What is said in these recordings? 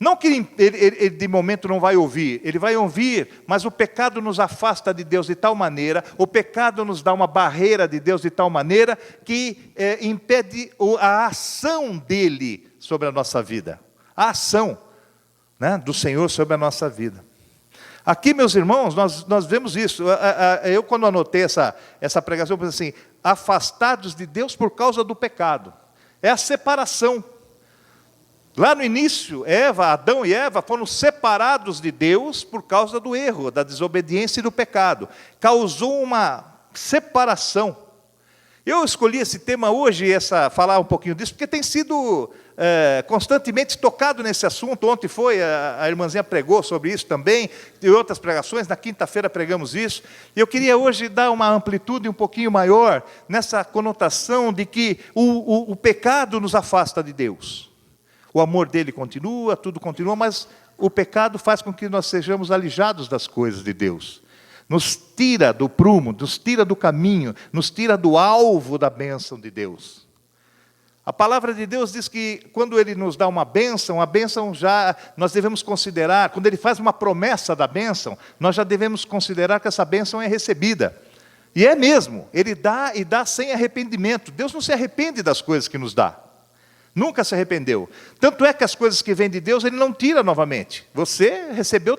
Não que ele de momento não vai ouvir, ele vai ouvir, mas o pecado nos afasta de Deus de tal maneira, o pecado nos dá uma barreira de Deus de tal maneira, que impede a ação dele sobre a nossa vida. A ação, né, do Senhor sobre a nossa vida. Aqui, meus irmãos, nós vemos isso. Eu, quando anotei essa pregação, eu pensei assim: afastados de Deus por causa do pecado. É a separação. Lá no início, Adão e Eva foram separados de Deus por causa do erro, da desobediência e do pecado. Causou uma separação. Eu escolhi esse tema hoje, falar um pouquinho disso, porque tem sido constantemente tocado nesse assunto. Ontem a irmãzinha pregou sobre isso também, e outras pregações, na quinta-feira pregamos isso. E eu queria hoje dar uma amplitude um pouquinho maior, nessa conotação de que o pecado nos afasta de Deus. O amor dele continua, tudo continua, mas o pecado faz com que nós sejamos alijados das coisas de Deus. Nos tira do prumo, nos tira do caminho, nos tira do alvo da bênção de Deus. A palavra de Deus diz que quando Ele nos dá uma bênção já nós devemos considerar, quando Ele faz uma promessa da bênção, nós já devemos considerar que essa bênção é recebida. E é mesmo, Ele dá e dá sem arrependimento. Deus não se arrepende das coisas que nos dá. Nunca se arrependeu. Tanto é que as coisas que vêm de Deus, Ele não tira novamente. Você recebeu,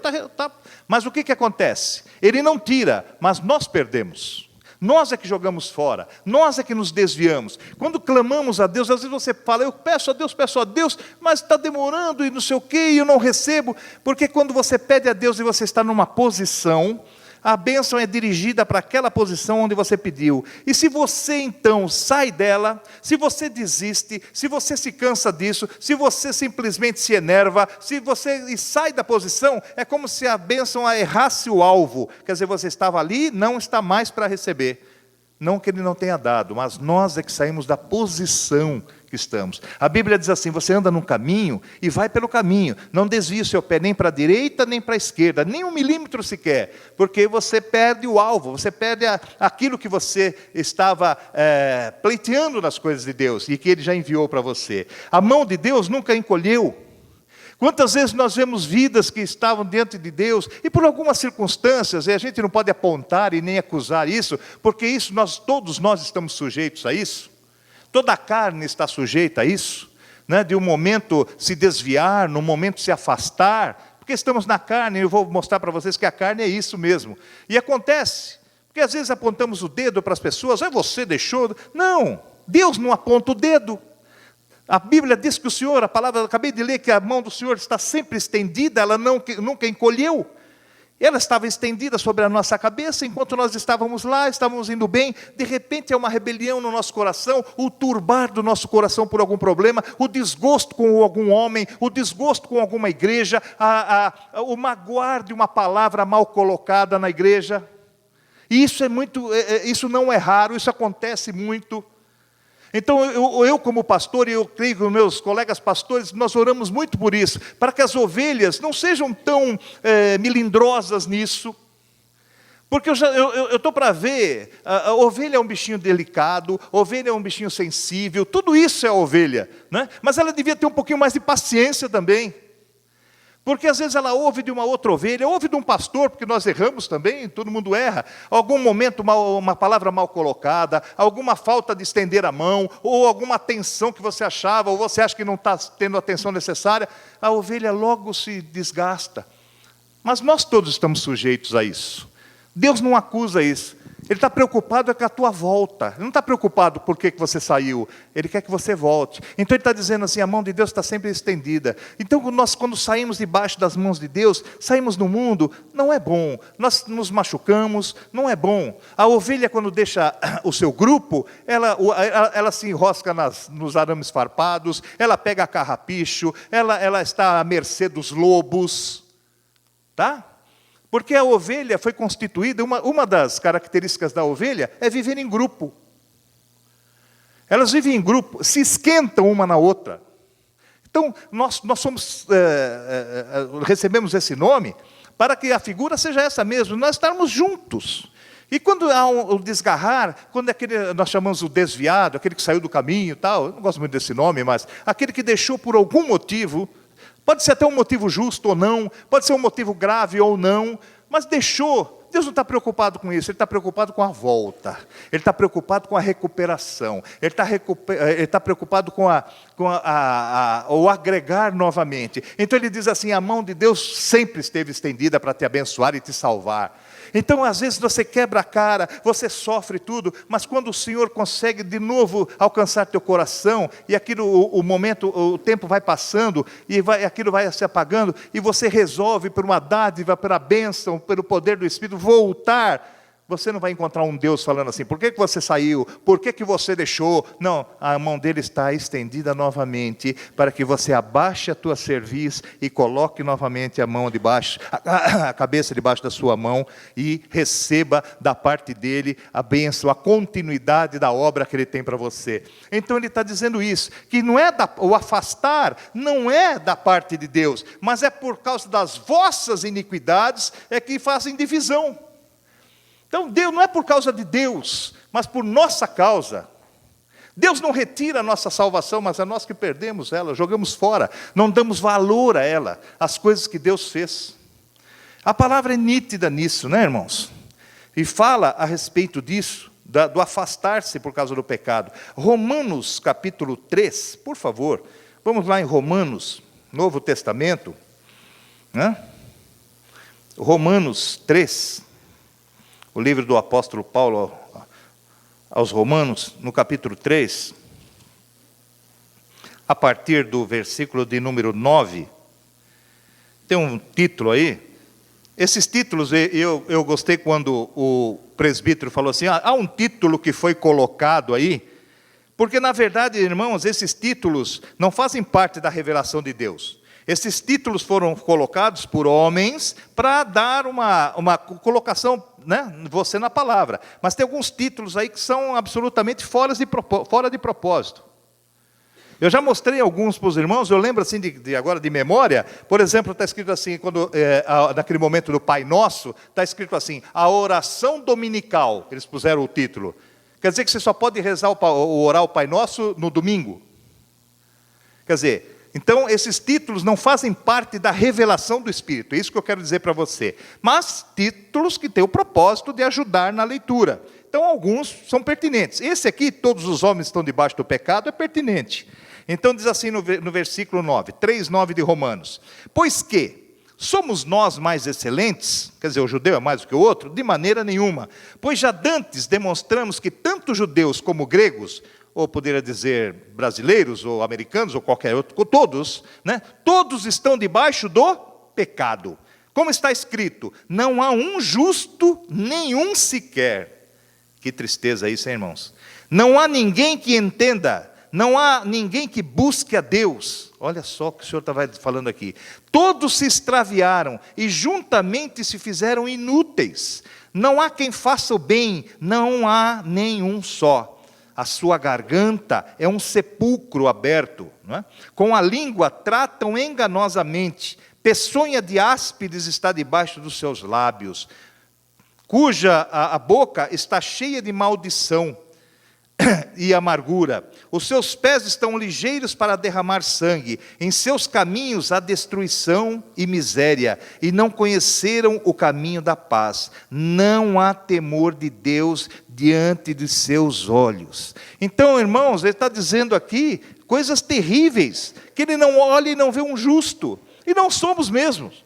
mas o que acontece? Ele não tira, mas nós perdemos. Nós é que jogamos fora, nós é que nos desviamos. Quando clamamos a Deus, às vezes você fala: eu peço a Deus, mas está demorando e não sei o quê, e eu não recebo. Porque quando você pede a Deus e você está numa posição, a bênção é dirigida para aquela posição onde você pediu. E se você então sai dela, se você desiste, se você se cansa disso, se você simplesmente se enerva, se você sai da posição, é como se a bênção errasse o alvo. Quer dizer, você estava ali, não está mais para receber. Não que Ele não tenha dado, mas nós é que saímos da posição que estamos. A Bíblia diz assim: você anda num caminho e vai pelo caminho. Não desvie o seu pé nem para a direita, nem para a esquerda, nem 1 milímetro sequer, porque você perde o alvo, você perde aquilo que você estava pleiteando nas coisas de Deus, e que Ele já enviou para você. A mão de Deus nunca encolheu. Quantas vezes nós vemos vidas que estavam diante de Deus, e por algumas circunstâncias, e a gente não pode apontar e nem acusar isso, porque isso todos nós estamos sujeitos a isso. Toda a carne está sujeita a isso, né? De um momento se desviar, num momento se afastar, porque estamos na carne, e eu vou mostrar para vocês que a carne é isso mesmo. E acontece, porque às vezes apontamos o dedo para as pessoas: você deixou. Não, Deus não aponta o dedo. A Bíblia diz que a palavra, eu acabei de ler, que a mão do Senhor está sempre estendida, ela nunca encolheu. Ela estava estendida sobre a nossa cabeça, enquanto nós estávamos lá, estávamos indo bem. De repente há uma rebelião no nosso coração, o turbar do nosso coração por algum problema, o desgosto com algum homem, o desgosto com alguma igreja, o magoar de uma palavra mal colocada na igreja. E isso não é raro, isso acontece muito. Então eu como pastor, e eu creio que os meus colegas pastores, nós oramos muito por isso, para que as ovelhas não sejam tão melindrosas nisso. Porque eu estou para ver, a ovelha é um bichinho delicado, a ovelha é um bichinho sensível, tudo isso é a ovelha, né? Mas ela devia ter um pouquinho mais de paciência também. Porque às vezes ela ouve de uma outra ovelha, ouve de um pastor, porque nós erramos também, todo mundo erra. Algum momento uma palavra mal colocada, alguma falta de estender a mão, ou alguma atenção que você achava, ou você acha que não está tendo a atenção necessária, a ovelha logo se desgasta. Mas nós todos estamos sujeitos a isso. Deus não acusa isso. Ele está preocupado com a tua volta. Ele não está preocupado por que você saiu. Ele quer que você volte. Então ele está dizendo assim: a mão de Deus está sempre estendida. Então nós, quando saímos debaixo das mãos de Deus, saímos no mundo, não é bom. Nós nos machucamos, não é bom. A ovelha, quando deixa o seu grupo, ela se enrosca nos arames farpados, ela pega carrapicho, ela está à mercê dos lobos. Tá? Porque a ovelha foi constituída, uma das características da ovelha é viver em grupo. Elas vivem em grupo, se esquentam uma na outra. Então, nós recebemos esse nome para que a figura seja essa mesmo, nós estarmos juntos. E quando há o desgarrar, quando nós chamamos o desviado, aquele que saiu do caminho e tal, eu não gosto muito desse nome, mas aquele que deixou por algum motivo, Pode ser até um motivo justo ou não, pode ser um motivo grave ou não, mas deixou. Deus não está preocupado com isso, Ele está preocupado com a volta, Ele está preocupado com a recuperação, Ele está preocupado com o agregar novamente. Então Ele diz assim, a mão de Deus sempre esteve estendida para te abençoar e te salvar. Então às vezes você quebra a cara, você sofre tudo, mas quando o Senhor consegue de novo alcançar teu coração, e aquilo, o tempo vai passando, e aquilo vai se apagando, e você resolve por uma dádiva, pela bênção, pelo poder do Espírito, voltar, você não vai encontrar um Deus falando assim, por que você saiu? Por que você deixou? Não, a mão dele está estendida novamente, para que você abaixe a tua cerviz e coloque novamente a mão debaixo, a cabeça debaixo da sua mão, e receba da parte dele a bênção, a continuidade da obra que ele tem para você. Então ele está dizendo isso, que não é o afastar, não é da parte de Deus, mas é por causa das vossas iniquidades, é que fazem divisão. Então Deus não é por causa de Deus, mas por nossa causa. Deus não retira a nossa salvação, mas é nós que perdemos ela, jogamos fora, não damos valor a ela, as coisas que Deus fez. A palavra é nítida nisso, né, irmãos? E fala a respeito disso, do afastar-se por causa do pecado. Romanos capítulo 3, por favor, vamos lá em Romanos, Novo Testamento, né? Romanos 3. O livro do apóstolo Paulo aos Romanos, no capítulo 3, a partir do versículo de número 9, tem um título aí. Esses títulos, eu gostei quando o presbítero falou assim, há um título que foi colocado aí, porque na verdade, irmãos, esses títulos não fazem parte da revelação de Deus. Esses títulos foram colocados por homens para dar uma colocação, né, você na palavra. Mas tem alguns títulos aí que são absolutamente fora de propósito. Eu já mostrei alguns para os irmãos, eu lembro assim agora de memória, por exemplo, está escrito assim, naquele momento do Pai Nosso, está escrito assim, a oração dominical, eles puseram o título. Quer dizer que você só pode rezar orar o Pai Nosso no domingo. Quer dizer, então, esses títulos não fazem parte da revelação do Espírito, é isso que eu quero dizer para você. Mas títulos que têm o propósito de ajudar na leitura. Então, alguns são pertinentes. Esse aqui, todos os homens estão debaixo do pecado, é pertinente. Então, diz assim no versículo 9, 3:9 de Romanos. Pois que somos nós mais excelentes, quer dizer, o judeu é mais do que o outro? De maneira nenhuma. Pois já dantes demonstramos que tanto judeus como gregos, ou poderia dizer brasileiros, ou americanos, ou qualquer outro, todos, né? Todos estão debaixo do pecado. Como está escrito, não há um justo, nenhum sequer. Que tristeza isso, hein, irmãos? Não há ninguém que entenda, não há ninguém que busque a Deus. Olha só o que o Senhor estava falando aqui. Todos se extraviaram e juntamente se fizeram inúteis. Não há quem faça o bem, não há nenhum só. A sua garganta é um sepulcro aberto, não é? Com a língua tratam enganosamente, peçonha de áspides está debaixo dos seus lábios, cuja a boca está cheia de maldição e amargura. Os seus pés estão ligeiros para derramar sangue, em seus caminhos há destruição e miséria, e não conheceram o caminho da paz. Não há temor de Deus diante de seus olhos. Então, irmãos, ele está dizendo aqui coisas terríveis, que ele não olha e não vê um justo, e não somos mesmos.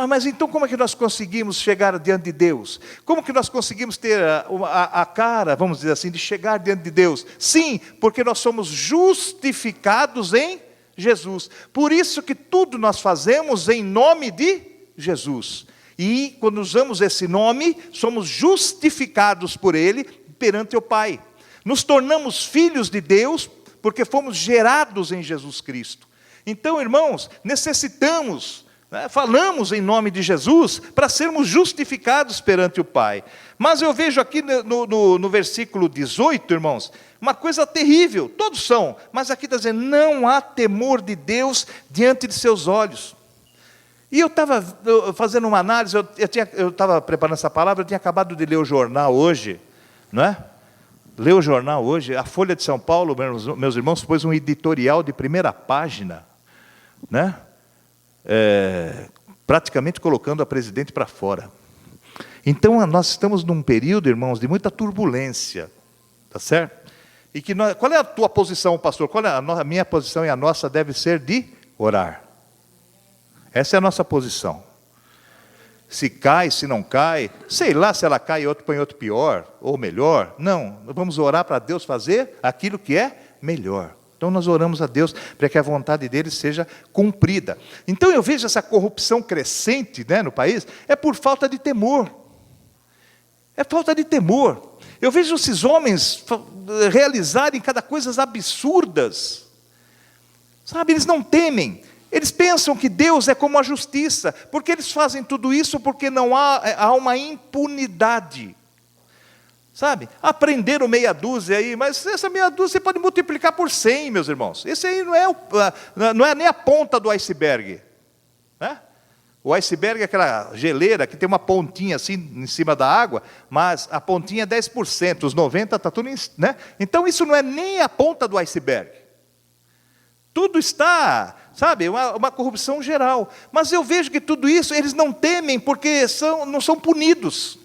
Mas então como é que nós conseguimos chegar diante de Deus? Como que nós conseguimos ter a cara, vamos dizer assim, de chegar diante de Deus? Sim, porque nós somos justificados em Jesus. Por isso que tudo nós fazemos em nome de Jesus. E quando usamos esse nome, somos justificados por Ele perante o Pai. Nos tornamos filhos de Deus, porque fomos gerados em Jesus Cristo. Então, irmãos, necessitamos... falamos em nome de Jesus para sermos justificados perante o Pai. Mas eu vejo aqui no versículo 18, irmãos, uma coisa terrível. Todos são, mas aqui está dizendo, não há temor de Deus diante de seus olhos. E eu estava fazendo uma análise, eu estava preparando essa palavra, eu tinha acabado de ler o jornal hoje, não é? Ler o jornal hoje, a Folha de São Paulo, meus irmãos, pôs um editorial de primeira página, né? Praticamente colocando a presidente para fora. Então, nós estamos num período, irmãos, de muita turbulência, tá certo? E qual é a tua posição, pastor? Qual é a minha posição e a nossa deve ser de orar. Essa é a nossa posição. Se cai, se não cai, sei lá se ela cai e outro põe outro pior, ou melhor. Não, nós vamos orar para Deus fazer aquilo que é melhor. Então nós oramos a Deus para que a vontade dele seja cumprida. Então eu vejo essa corrupção crescente, né, no país, é por falta de temor. É falta de temor. Eu vejo esses homens realizarem cada coisas absurdas. Sabe, eles não temem. Eles pensam que Deus é como a justiça, porque eles fazem tudo isso porque não há uma impunidade. Sabe? Aprenderam meia dúzia aí, mas essa meia dúzia você pode multiplicar por 100, meus irmãos. Esse aí não é nem a ponta do iceberg. Né? O iceberg é aquela geleira que tem uma pontinha assim em cima da água, mas a pontinha é 10%, os 90% está tudo... Né? Então isso não é nem a ponta do iceberg. Tudo está, sabe, uma corrupção geral. Mas eu vejo que tudo isso, eles não temem porque não são punidos.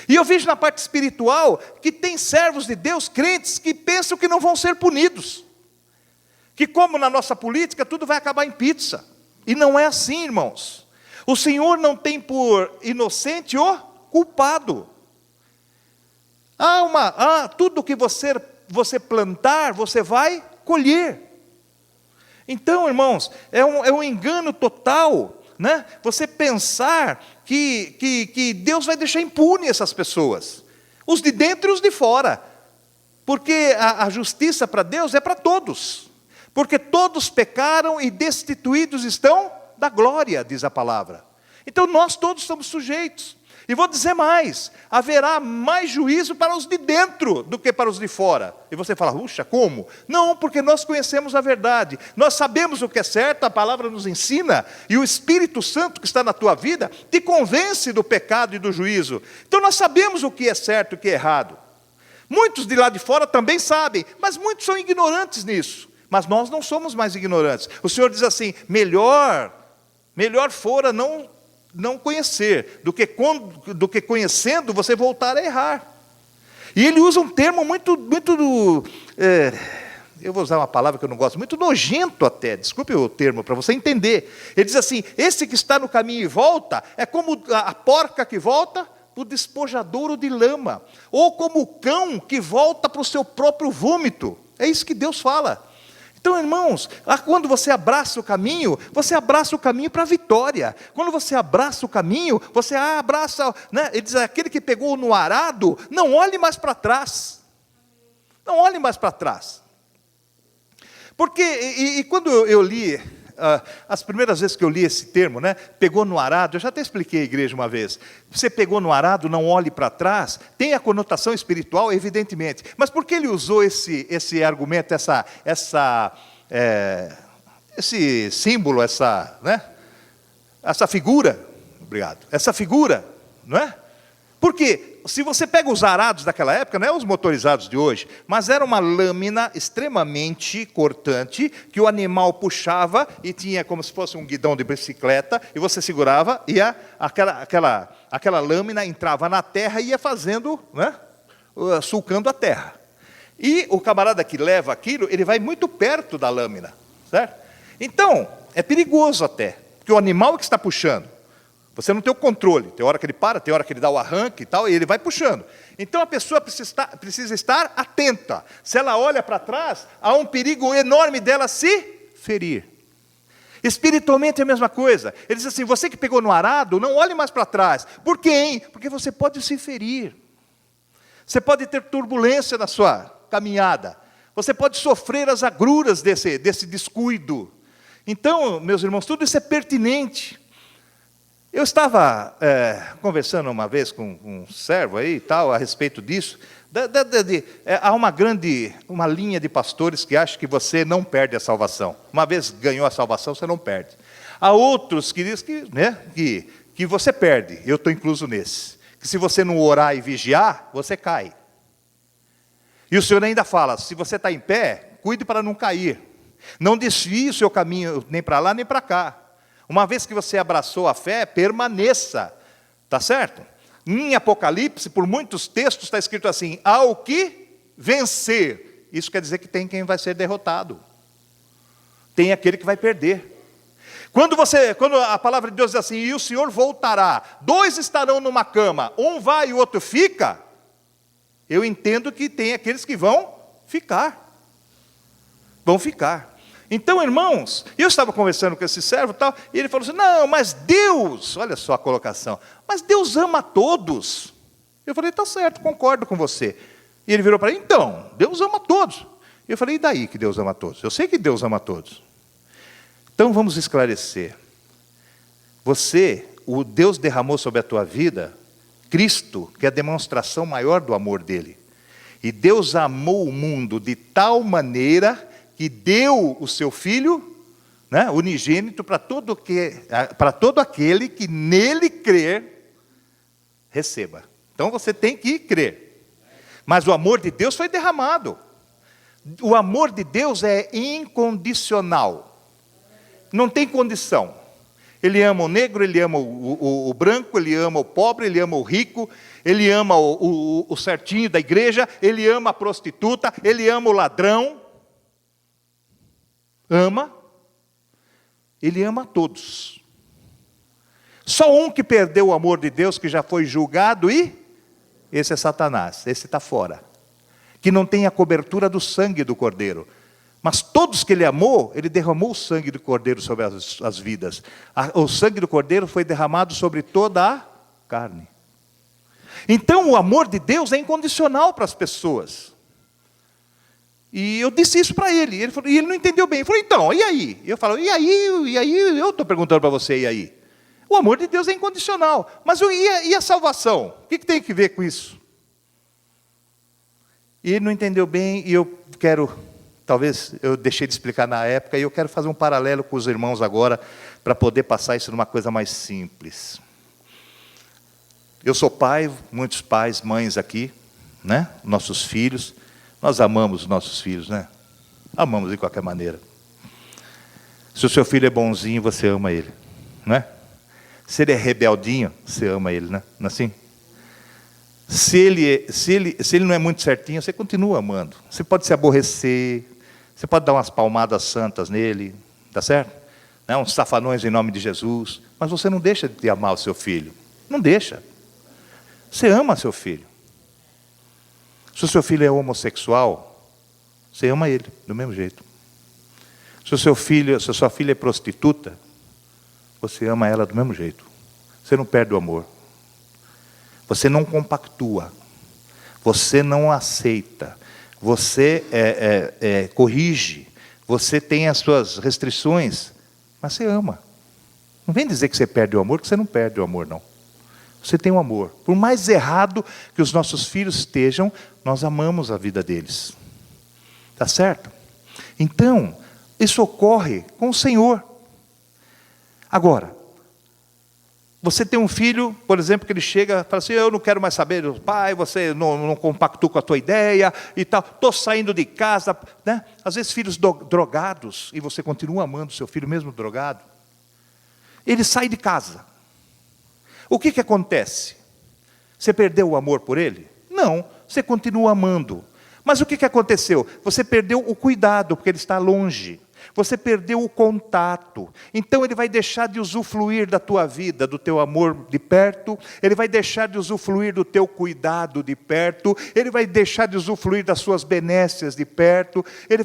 E eu vejo na parte espiritual que tem servos de Deus, crentes, que pensam que não vão ser punidos. Que como na nossa política, tudo vai acabar em pizza. E não é assim, irmãos. O Senhor não tem por inocente o culpado. Tudo que você plantar, você vai colher. Então, irmãos, é um engano total, né? Você pensar que Deus vai deixar impune essas pessoas, os de dentro e os de fora, porque a justiça para Deus é para todos, porque todos pecaram e destituídos estão da glória, diz a palavra. Então nós todos estamos sujeitos. E vou dizer mais, haverá mais juízo para os de dentro do que para os de fora. E você fala, puxa, como? Não, porque nós conhecemos a verdade, nós sabemos o que é certo, a palavra nos ensina, e o Espírito Santo que está na tua vida, te convence do pecado e do juízo. Então nós sabemos o que é certo e o que é errado. Muitos de lá de fora também sabem, mas muitos são ignorantes nisso. Mas nós não somos mais ignorantes. O Senhor diz assim, melhor fora não conhecer, do que conhecendo você voltar a errar. E ele usa um termo muito eu vou usar uma palavra que eu não gosto, muito nojento até, desculpe o termo, para você entender. Ele diz assim, esse que está no caminho e volta, é como a porca que volta para o despojadouro de lama, ou como o cão que volta para o seu próprio vômito. É isso que Deus fala. Então, irmãos, quando você abraça o caminho para a vitória. Quando você abraça o caminho, você abraça, né? Ele diz, aquele que pegou no arado, não olhe mais para trás. Não olhe mais para trás. Porque, e quando eu li, as primeiras vezes que eu li esse termo, né, pegou no arado, eu já até expliquei à igreja uma vez, você pegou no arado, não olhe para trás, tem a conotação espiritual, evidentemente, mas por que ele usou esse argumento, esse símbolo, essa figura, obrigado, essa figura, não é? Porque se você pega os arados daquela época, não é os motorizados de hoje, mas era uma lâmina extremamente cortante, que o animal puxava e tinha como se fosse um guidão de bicicleta, e você segurava, e aquela lâmina entrava na terra e ia fazendo, né, sulcando a terra. E o camarada que leva aquilo, ele vai muito perto da lâmina, certo? Então, é perigoso até, porque o animal que está puxando, você não tem o controle, tem hora que ele para, tem hora que ele dá o arranque e tal, e ele vai puxando. Então a pessoa precisa estar atenta. Se ela olha para trás, há um perigo enorme dela se ferir. Espiritualmente é a mesma coisa. Ele diz assim, você que pegou no arado, não olhe mais para trás. Por quê, hein? Porque você pode se ferir. Você pode ter turbulência na sua caminhada. Você pode sofrer as agruras desse descuido. Então, meus irmãos, tudo isso é pertinente. Eu estava conversando uma vez com um servo aí, tal, a respeito disso. Há uma linha de pastores que acham que você não perde a salvação. Uma vez ganhou a salvação, você não perde. Há outros que dizem que você perde, eu estou incluso nesse. Que se você não orar e vigiar, você cai. E o Senhor ainda fala, se você está em pé, cuide para não cair. Não desvie o seu caminho nem para lá nem para cá. Uma vez que você abraçou a fé, permaneça. Tá certo? Em Apocalipse, por muitos textos, está escrito assim: ao que vencer. Isso quer dizer que tem quem vai ser derrotado. Tem aquele que vai perder. Quando a palavra de Deus diz assim, e o Senhor voltará, 2 estarão numa cama, um vai e o outro fica, eu entendo que tem aqueles que vão ficar. Vão ficar. Então, irmãos, eu estava conversando com esse servo e tal, e ele falou assim, não, mas Deus, olha só a colocação, mas Deus ama a todos. Eu falei, está certo, concordo com você. E ele virou para mim, então, Deus ama a todos. Eu falei, e daí que Deus ama a todos? Eu sei que Deus ama a todos. Então vamos esclarecer. O Deus derramou sobre a tua vida, Cristo, que é a demonstração maior do amor dele. E Deus amou o mundo de tal maneira que deu o seu Filho, né, unigênito, para todo aquele que nele crer, receba. Então você tem que crer. Mas o amor de Deus foi derramado. O amor de Deus é incondicional. Não tem condição. Ele ama o negro, ele ama o branco, ele ama o pobre, ele ama o rico, ele ama o certinho da igreja, ele ama a prostituta, ele ama o ladrão. Ama. Ele ama a todos. Só um que perdeu o amor de Deus, que já foi julgado, e esse é Satanás, esse está fora. Que não tem a cobertura do sangue do Cordeiro. Mas todos que ele amou, ele derramou o sangue do Cordeiro sobre as vidas. O sangue do Cordeiro foi derramado sobre toda a carne. Então o amor de Deus é incondicional para as pessoas. E eu disse isso para ele. E ele não entendeu bem. Ele falou, então, e aí? Eu falo, e aí? Eu estou perguntando para você, e aí? O amor de Deus é incondicional. Mas e a salvação? O que tem que ver com isso? E ele não entendeu bem, e eu quero... Talvez eu deixei de explicar na época, e eu quero fazer um paralelo com os irmãos agora, para poder passar isso numa coisa mais simples. Eu sou pai, muitos pais, mães aqui, né? Nossos filhos, nós amamos os nossos filhos, né? Amamos de qualquer maneira. Se o seu filho é bonzinho, você ama ele, né? Se ele é rebeldinho, você ama ele, né? Não é assim? Se ele não é muito certinho, você continua amando. Você pode se aborrecer, você pode dar umas palmadas santas nele, tá certo? Né? Uns safanões em nome de Jesus, mas você não deixa de amar o seu filho. Não deixa. Você ama seu filho. Se o seu filho é homossexual, você ama ele do mesmo jeito. Se a sua filha é prostituta, você ama ela do mesmo jeito. Você não perde o amor. Você não compactua, você não aceita, você corrige, você tem as suas restrições, mas você ama. Não vem dizer que você perde o amor, que você não perde o amor, não. Você tem o amor. Por mais errado que os nossos filhos estejam, nós amamos a vida deles. Tá certo? Então, isso ocorre com o Senhor. Agora, você tem um filho, por exemplo, que ele chega e fala assim, eu não quero mais saber, pai, você não compactou com a tua ideia e tal, estou saindo de casa, né? Às vezes filhos drogados, e você continua amando seu filho mesmo drogado. Ele sai de casa. O que acontece? Você perdeu o amor por ele? Não, você continua amando. Mas o que aconteceu? Você perdeu o cuidado, porque ele está longe. Você perdeu o contato. Então ele vai deixar de usufruir da tua vida, do teu amor de perto. Ele vai deixar de usufruir do teu cuidado de perto. Ele vai deixar de usufruir das suas benécias de perto. Ele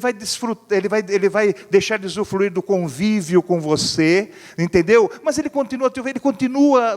vai deixar de usufruir do convívio com você, entendeu? Mas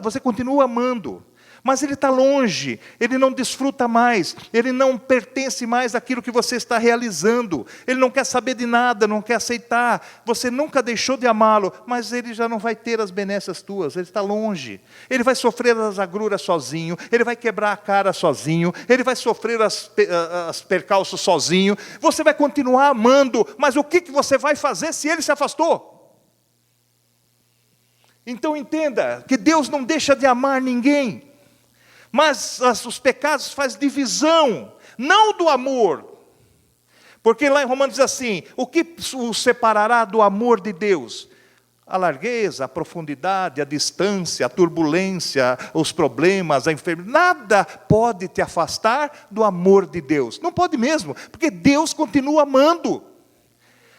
você continua amando. Mas ele está longe, ele não desfruta mais, ele não pertence mais àquilo que você está realizando, ele não quer saber de nada, não quer aceitar, você nunca deixou de amá-lo, mas ele já não vai ter as benécias tuas, ele está longe, ele vai sofrer as agruras sozinho, ele vai quebrar a cara sozinho, ele vai sofrer as percalços sozinho, você vai continuar amando, mas o que você vai fazer se ele se afastou? Então entenda que Deus não deixa de amar ninguém, mas os pecados fazem divisão, não do amor. Porque lá em Romanos diz assim: o que o separará do amor de Deus? A largueza, a profundidade, a distância, a turbulência, os problemas, a enfermidade, nada pode te afastar do amor de Deus. Não pode mesmo, porque Deus continua amando.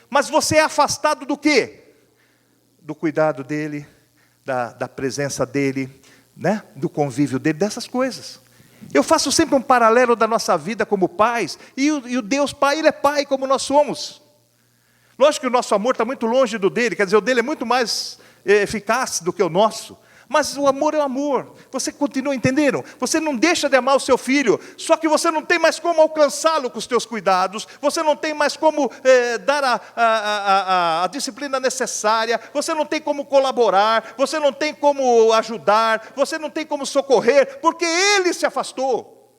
Mas você é afastado do quê? Do cuidado dEle, da presença dEle, né? Do convívio dEle, dessas coisas. Eu faço sempre um paralelo da nossa vida como pais, e o Deus Pai, Ele é Pai como nós somos. Lógico que o nosso amor está muito longe do dele, quer dizer, o dele é muito mais eficaz do que o nosso. Mas o amor é o amor. Você continua entendendo? Você não deixa de amar o seu filho, só que você não tem mais como alcançá-lo com os teus cuidados, você não tem mais como dar a disciplina necessária, você não tem como colaborar, você não tem como ajudar, você não tem como socorrer, porque ele se afastou.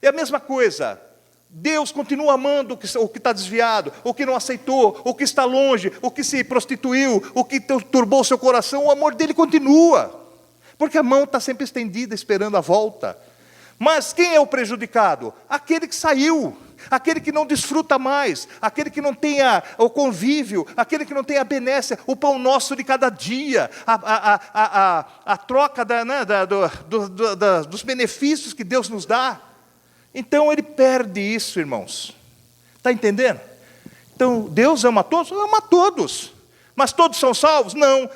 É a mesma coisa. Deus continua amando o que está desviado, o que não aceitou, o que está longe, o que se prostituiu, o que turbou o seu coração. O amor dele continua, porque a mão está sempre estendida, esperando a volta. Mas quem é o prejudicado? Aquele que saiu, aquele que não desfruta mais, aquele que não tem o convívio, aquele que não tem a benécia, o pão nosso de cada dia, a troca dos benefícios que Deus nos dá. Então ele perde isso, irmãos. Está entendendo? Então Deus ama todos? Ama todos. Mas todos são salvos? Não.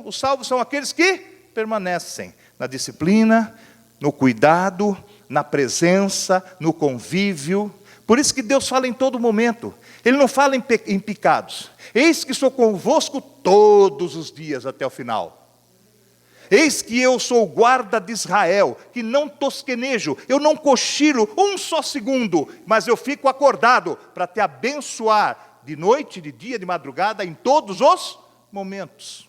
Os salvos são aqueles que permanecem na disciplina, no cuidado, na presença, no convívio. Por isso que Deus fala em todo momento. Ele não fala em pecados. Eis que sou convosco todos os dias até o final. Eis que eu sou o guarda de Israel, que não tosquenejo, eu não cochilo um só segundo, mas eu fico acordado para te abençoar de noite, de dia, de madrugada, em todos os momentos.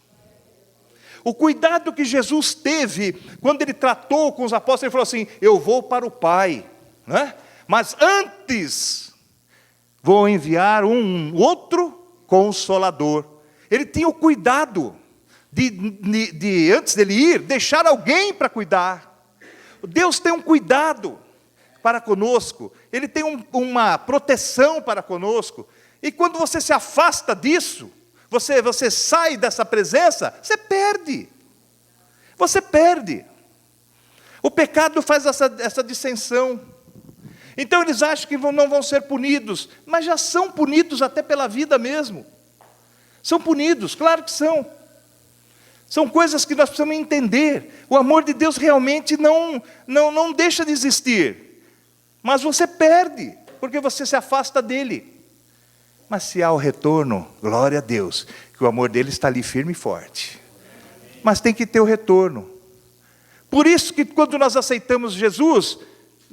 O cuidado que Jesus teve, quando ele tratou com os apóstolos, ele falou assim: eu vou para o Pai, né? Mas antes vou enviar um outro Consolador. Ele tinha o cuidado de antes dele ir, deixar alguém para cuidar. Deus tem um cuidado para conosco, Ele tem uma proteção para conosco, e quando você se afasta disso, você sai dessa presença, você perde. O pecado faz essa dissensão. Então eles acham que não vão ser punidos, mas já são punidos até pela vida mesmo. São punidos, claro que são. São coisas que nós precisamos entender. O amor de Deus realmente não deixa de existir. Mas você perde, porque você se afasta dele. Mas se há o retorno, glória a Deus, que o amor dele está ali firme e forte. Mas tem que ter o retorno. Por isso que quando nós aceitamos Jesus,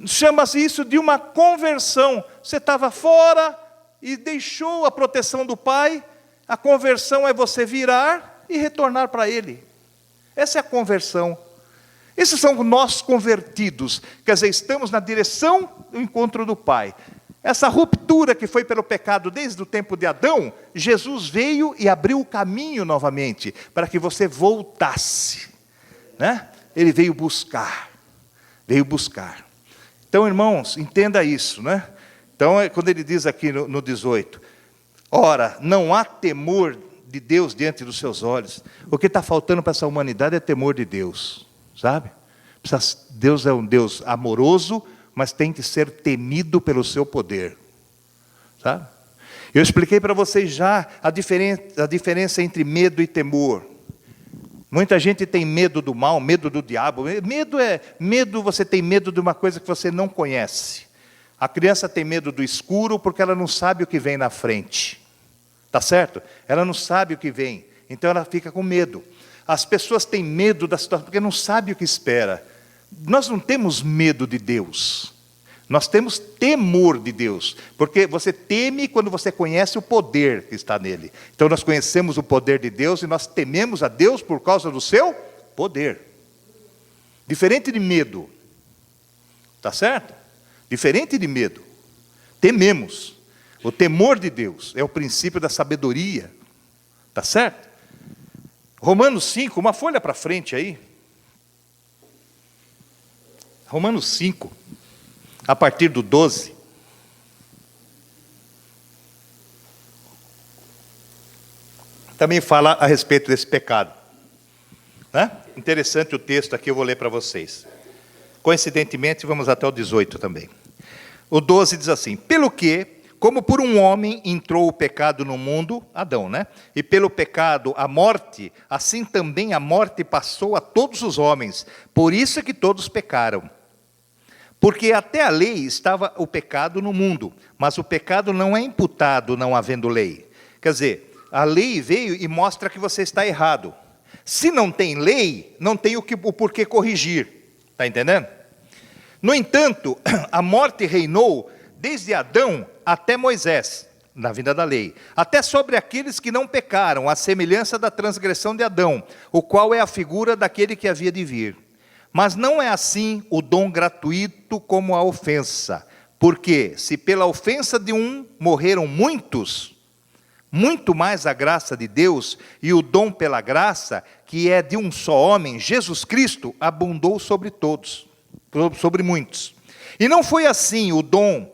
chama-se isso de uma conversão. Você estava fora e deixou a proteção do Pai. A conversão é você virar e retornar para Ele. Essa é a conversão. Esses são nós convertidos. Quer dizer, estamos na direção do encontro do Pai. Essa ruptura que foi pelo pecado desde o tempo de Adão, Jesus veio e abriu o caminho novamente, para que você voltasse, né? Ele veio buscar. Então, irmãos, entenda isso, né? Então, quando ele diz aqui no 18, ora, não há temor de Deus diante dos seus olhos. O que está faltando para essa humanidade é temor de Deus, sabe? Deus é um Deus amoroso, mas tem que ser temido pelo seu poder, sabe? Eu expliquei para vocês já a diferença entre medo e temor. Muita gente tem medo do mal, medo do diabo. Medo, você tem medo de uma coisa que você não conhece. A criança tem medo do escuro porque ela não sabe o que vem na frente. Tá certo? Ela não sabe o que vem, então ela fica com medo. As pessoas têm medo da situação porque não sabem o que espera. Nós não temos medo de Deus, nós temos temor de Deus, porque você teme quando você conhece o poder que está nele. Então nós conhecemos o poder de Deus e nós tememos a Deus por causa do seu poder. Diferente de medo, tá certo? Diferente de medo, tememos. O temor de Deus é o princípio da sabedoria. Está certo? Romanos 5, uma folha para frente aí. Romanos 5, a partir do 12. também fala a respeito desse pecado. Né? Interessante o texto aqui, eu vou ler para vocês. Coincidentemente, vamos até o 18 também. O 12 diz assim: pelo que, como por um homem entrou o pecado no mundo, Adão, né? E pelo pecado a morte, assim também a morte passou a todos os homens. Por isso é que todos pecaram. Porque até a lei estava o pecado no mundo, mas o pecado não é imputado não havendo lei. Quer dizer, a lei veio e mostra que você está errado. Se não tem lei, não tem o porquê corrigir. Está entendendo? No entanto, a morte reinou desde Adão até Moisés, na vinda da lei, até sobre aqueles que não pecaram, à semelhança da transgressão de Adão, o qual é a figura daquele que havia de vir. Mas não é assim o dom gratuito como a ofensa, porque se pela ofensa de um morreram muitos, muito mais a graça de Deus e o dom pela graça, que é de um só homem, Jesus Cristo, abundou sobre todos, sobre muitos. E não foi assim o dom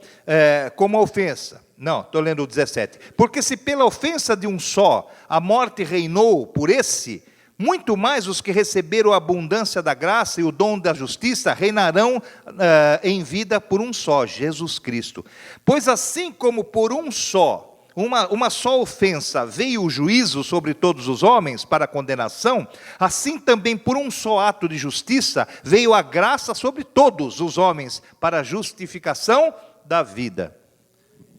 como a ofensa. Não, estou lendo o 17. Porque se pela ofensa de um só a morte reinou por esse, muito mais os que receberam a abundância da graça e o dom da justiça reinarão em vida por um só, Jesus Cristo. Pois assim como por um só, uma só ofensa veio o juízo sobre todos os homens para a condenação, assim também por um só ato de justiça veio a graça sobre todos os homens para a justificação da vida.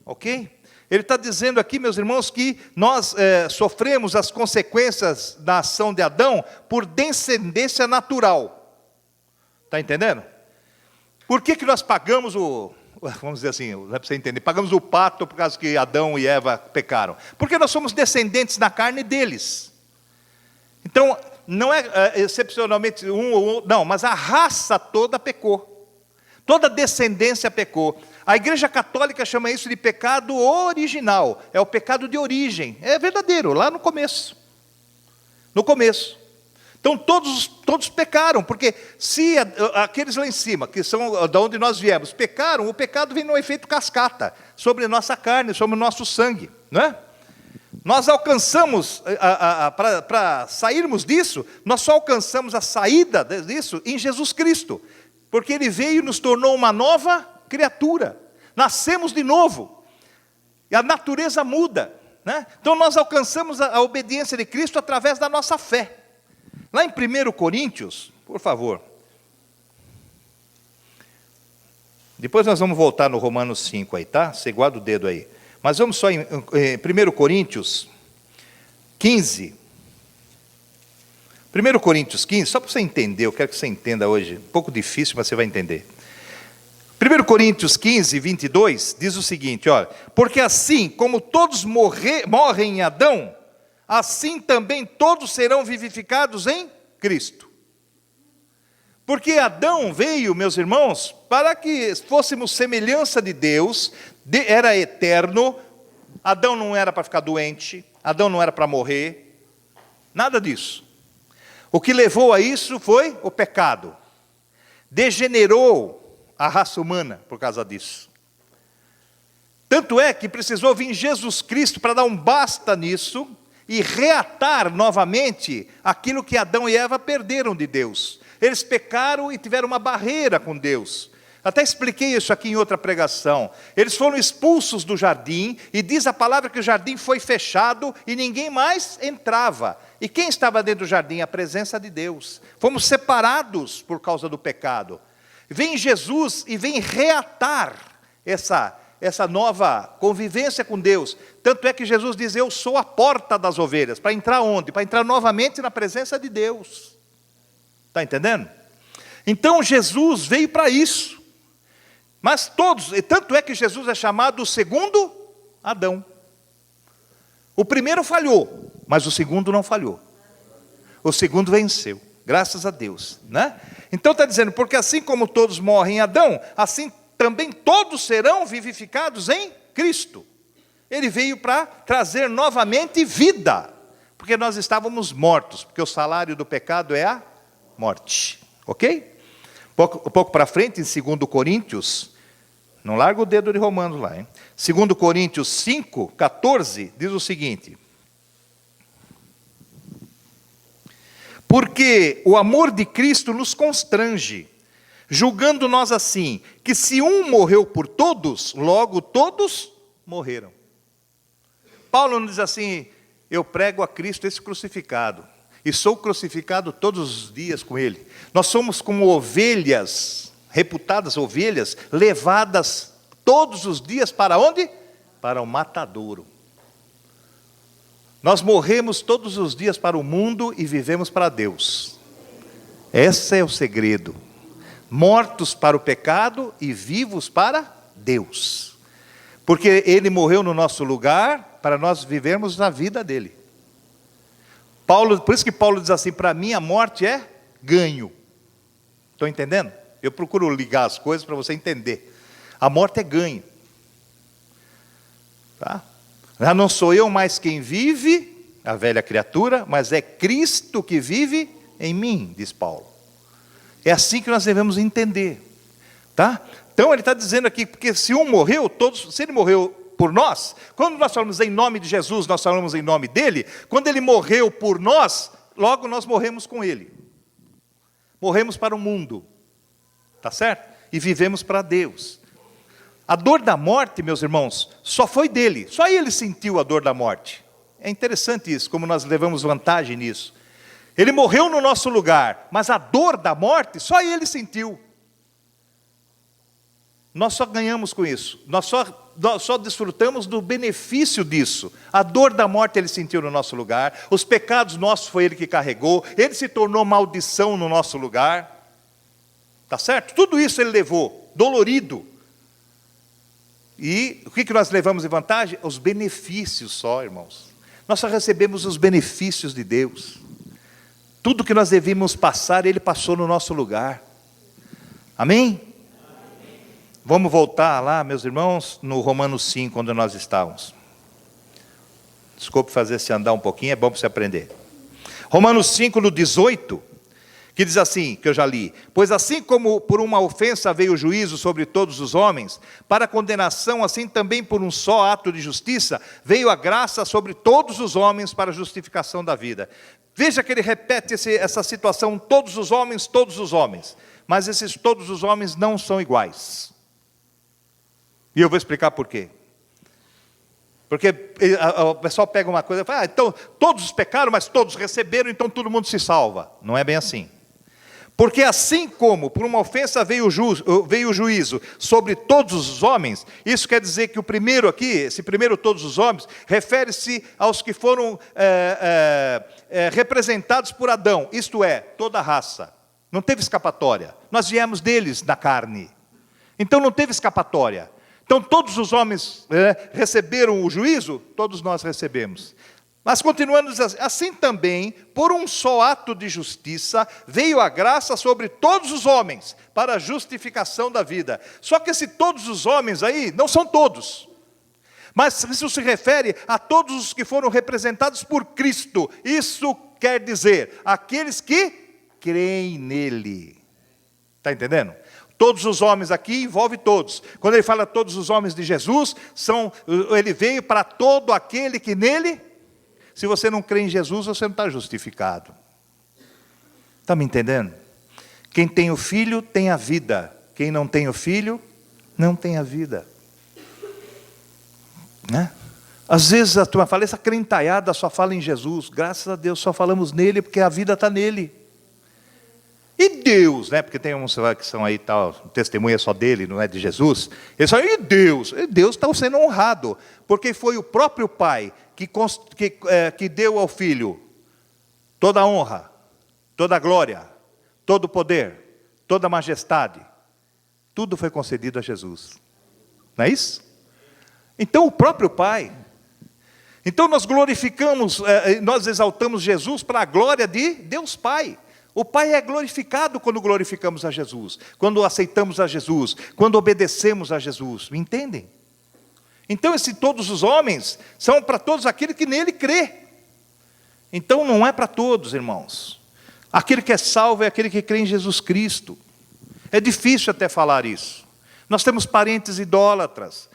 Ok? Ele está dizendo aqui, meus irmãos, que nós sofremos as consequências da ação de Adão por descendência natural. Está entendendo? Por que nós pagamos vamos dizer assim, não é para você entender, pagamos o pato por causa que Adão e Eva pecaram? Porque nós somos descendentes da carne deles. Então, não é excepcionalmente não, mas a raça toda pecou. Toda descendência pecou. A Igreja Católica chama isso de pecado original. É o pecado de origem. É verdadeiro, lá no começo. No começo. Então todos pecaram, porque se aqueles lá em cima, que são de onde nós viemos, pecaram, o pecado vem no efeito cascata, sobre a nossa carne, sobre o nosso sangue. Não é? Nós alcançamos, para sairmos disso, nós só alcançamos a saída disso em Jesus Cristo. Porque Ele veio e nos tornou uma nova criatura. Nascemos de novo. E a natureza muda. Né? Então nós alcançamos a obediência de Cristo através da nossa fé. Lá em 1 Coríntios, por favor. Depois nós vamos voltar no Romanos 5 aí, tá? Você guarda o dedo aí. Mas vamos só em 1 Coríntios 15. 1 Coríntios 15, só para você entender, eu quero que você entenda hoje. Um pouco difícil, mas você vai entender. 1 Coríntios 15, 22, diz o seguinte, olha: porque assim como todos morrem em Adão, assim também todos serão vivificados em Cristo. Porque Adão veio, meus irmãos, para que fôssemos semelhança de Deus, era eterno. Adão não era para ficar doente, Adão não era para morrer, nada disso. O que levou a isso foi o pecado. Degenerou a raça humana por causa disso. Tanto é que precisou vir Jesus Cristo para dar um basta nisso e reatar novamente aquilo que Adão e Eva perderam de Deus. Eles pecaram e tiveram uma barreira com Deus. Até expliquei isso aqui em outra pregação. Eles foram expulsos do jardim, e diz a palavra que o jardim foi fechado e ninguém mais entrava. E quem estava dentro do jardim? A presença de Deus. Fomos separados por causa do pecado. Vem Jesus e vem reatar essa nova convivência com Deus. Tanto é que Jesus diz: eu sou a porta das ovelhas. Para entrar onde? Para entrar novamente na presença de Deus. Está entendendo? Então Jesus veio para isso. Mas todos, e tanto é que Jesus é chamado o segundo Adão. O primeiro falhou, mas o segundo não falhou. O segundo venceu, graças a Deus, né? Então está dizendo, porque assim como todos morrem em Adão, assim também todos serão vivificados em Cristo. Ele veio para trazer novamente vida, porque nós estávamos mortos, porque o salário do pecado é a morte, ok? Um pouco para frente, em 2 Coríntios, não larga o dedo de Romanos lá, hein? 2 Coríntios 5, 14, diz o seguinte: Porque o amor de Cristo nos constrange, julgando nós assim, que se um morreu por todos, logo todos morreram. Paulo não diz assim, eu prego a Cristo esse crucificado, e sou crucificado todos os dias com ele. Nós somos como ovelhas, reputadas ovelhas, levadas todos os dias para onde? Para o matadouro. Nós morremos todos os dias para o mundo e vivemos para Deus. Esse é o segredo. Mortos para o pecado e vivos para Deus. Porque Ele morreu no nosso lugar para nós vivermos na vida dEle. Por isso que Paulo diz assim, para mim a morte é ganho. Estão entendendo? Eu procuro ligar as coisas para você entender. A morte é ganho. Tá? Já não sou eu mais quem vive, a velha criatura, mas é Cristo que vive em mim, diz Paulo. É assim que nós devemos entender. Tá? Então ele está dizendo aqui, porque se um morreu, todos, se ele morreu por nós, quando nós falamos em nome de Jesus, nós falamos em nome dele, quando ele morreu por nós, logo nós morremos com ele. Morremos para o mundo. Tá certo? E vivemos para Deus. A dor da morte, meus irmãos, só foi dele. Só ele sentiu a dor da morte. É interessante isso, como nós levamos vantagem nisso. Ele morreu no nosso lugar, mas a dor da morte, só ele sentiu. Nós só ganhamos com isso. Nós só desfrutamos do benefício disso. A dor da morte ele sentiu no nosso lugar. Os pecados nossos foi ele que carregou. Ele se tornou maldição no nosso lugar. Tá certo? Tudo isso ele levou, dolorido. E o que nós levamos em vantagem? Os benefícios só, irmãos. Nós só recebemos os benefícios de Deus. Tudo que nós devíamos passar, Ele passou no nosso lugar. Amém? Vamos voltar lá, meus irmãos, no Romanos 5, onde nós estávamos. Desculpe fazer se andar um pouquinho, é bom para você aprender. Romanos 5, no 18... que diz assim, que eu já li, pois assim como por uma ofensa veio o juízo sobre todos os homens, para condenação, assim também por um só ato de justiça, veio a graça sobre todos os homens para a justificação da vida. Veja que ele repete essa situação, todos os homens, mas esses todos os homens não são iguais. E eu vou explicar por quê. Porque o pessoal pega uma coisa e fala, então todos pecaram, mas todos receberam, então todo mundo se salva. Não é bem assim. Porque assim como por uma ofensa veio o juízo sobre todos os homens, isso quer dizer que o primeiro aqui, esse primeiro todos os homens, refere-se aos que foram representados por Adão, isto é, toda a raça. Não teve escapatória. Nós viemos deles na carne. Então não teve escapatória. Então todos os homens receberam o juízo, todos nós recebemos. Mas continuando, assim também, por um só ato de justiça, veio a graça sobre todos os homens, para a justificação da vida. Só que esse todos os homens aí, não são todos. Mas isso se refere a todos os que foram representados por Cristo. Isso quer dizer, aqueles que creem nele. Está entendendo? Todos os homens aqui envolve todos. Quando ele fala todos os homens de Jesus, ele veio para todo aquele que nele. Se você não crê em Jesus, você não está justificado. Está me entendendo? Quem tem o Filho tem a vida. Quem não tem o Filho, não tem a vida. Né? Às vezes a turma fala, essa crentaiada só fala em Jesus. Graças a Deus só falamos nele, porque a vida está nele. E Deus, né? Porque tem uns que são aí, tal, testemunha só dele, não é de Jesus. Eles falam, e Deus? E Deus está sendo honrado, porque foi o próprio Pai que deu ao Filho toda a honra, toda a glória, todo o poder, toda a majestade. Tudo foi concedido a Jesus. Não é isso? Então o próprio Pai. Então nós glorificamos, nós exaltamos Jesus para a glória de Deus Pai. O Pai é glorificado quando glorificamos a Jesus, quando aceitamos a Jesus, quando obedecemos a Jesus. Me entendem? Então, todos os homens são para todos aqueles que nele crê. Então, não é para todos, irmãos. Aquele que é salvo é aquele que crê em Jesus Cristo. É difícil até falar isso. Nós temos parentes idólatras.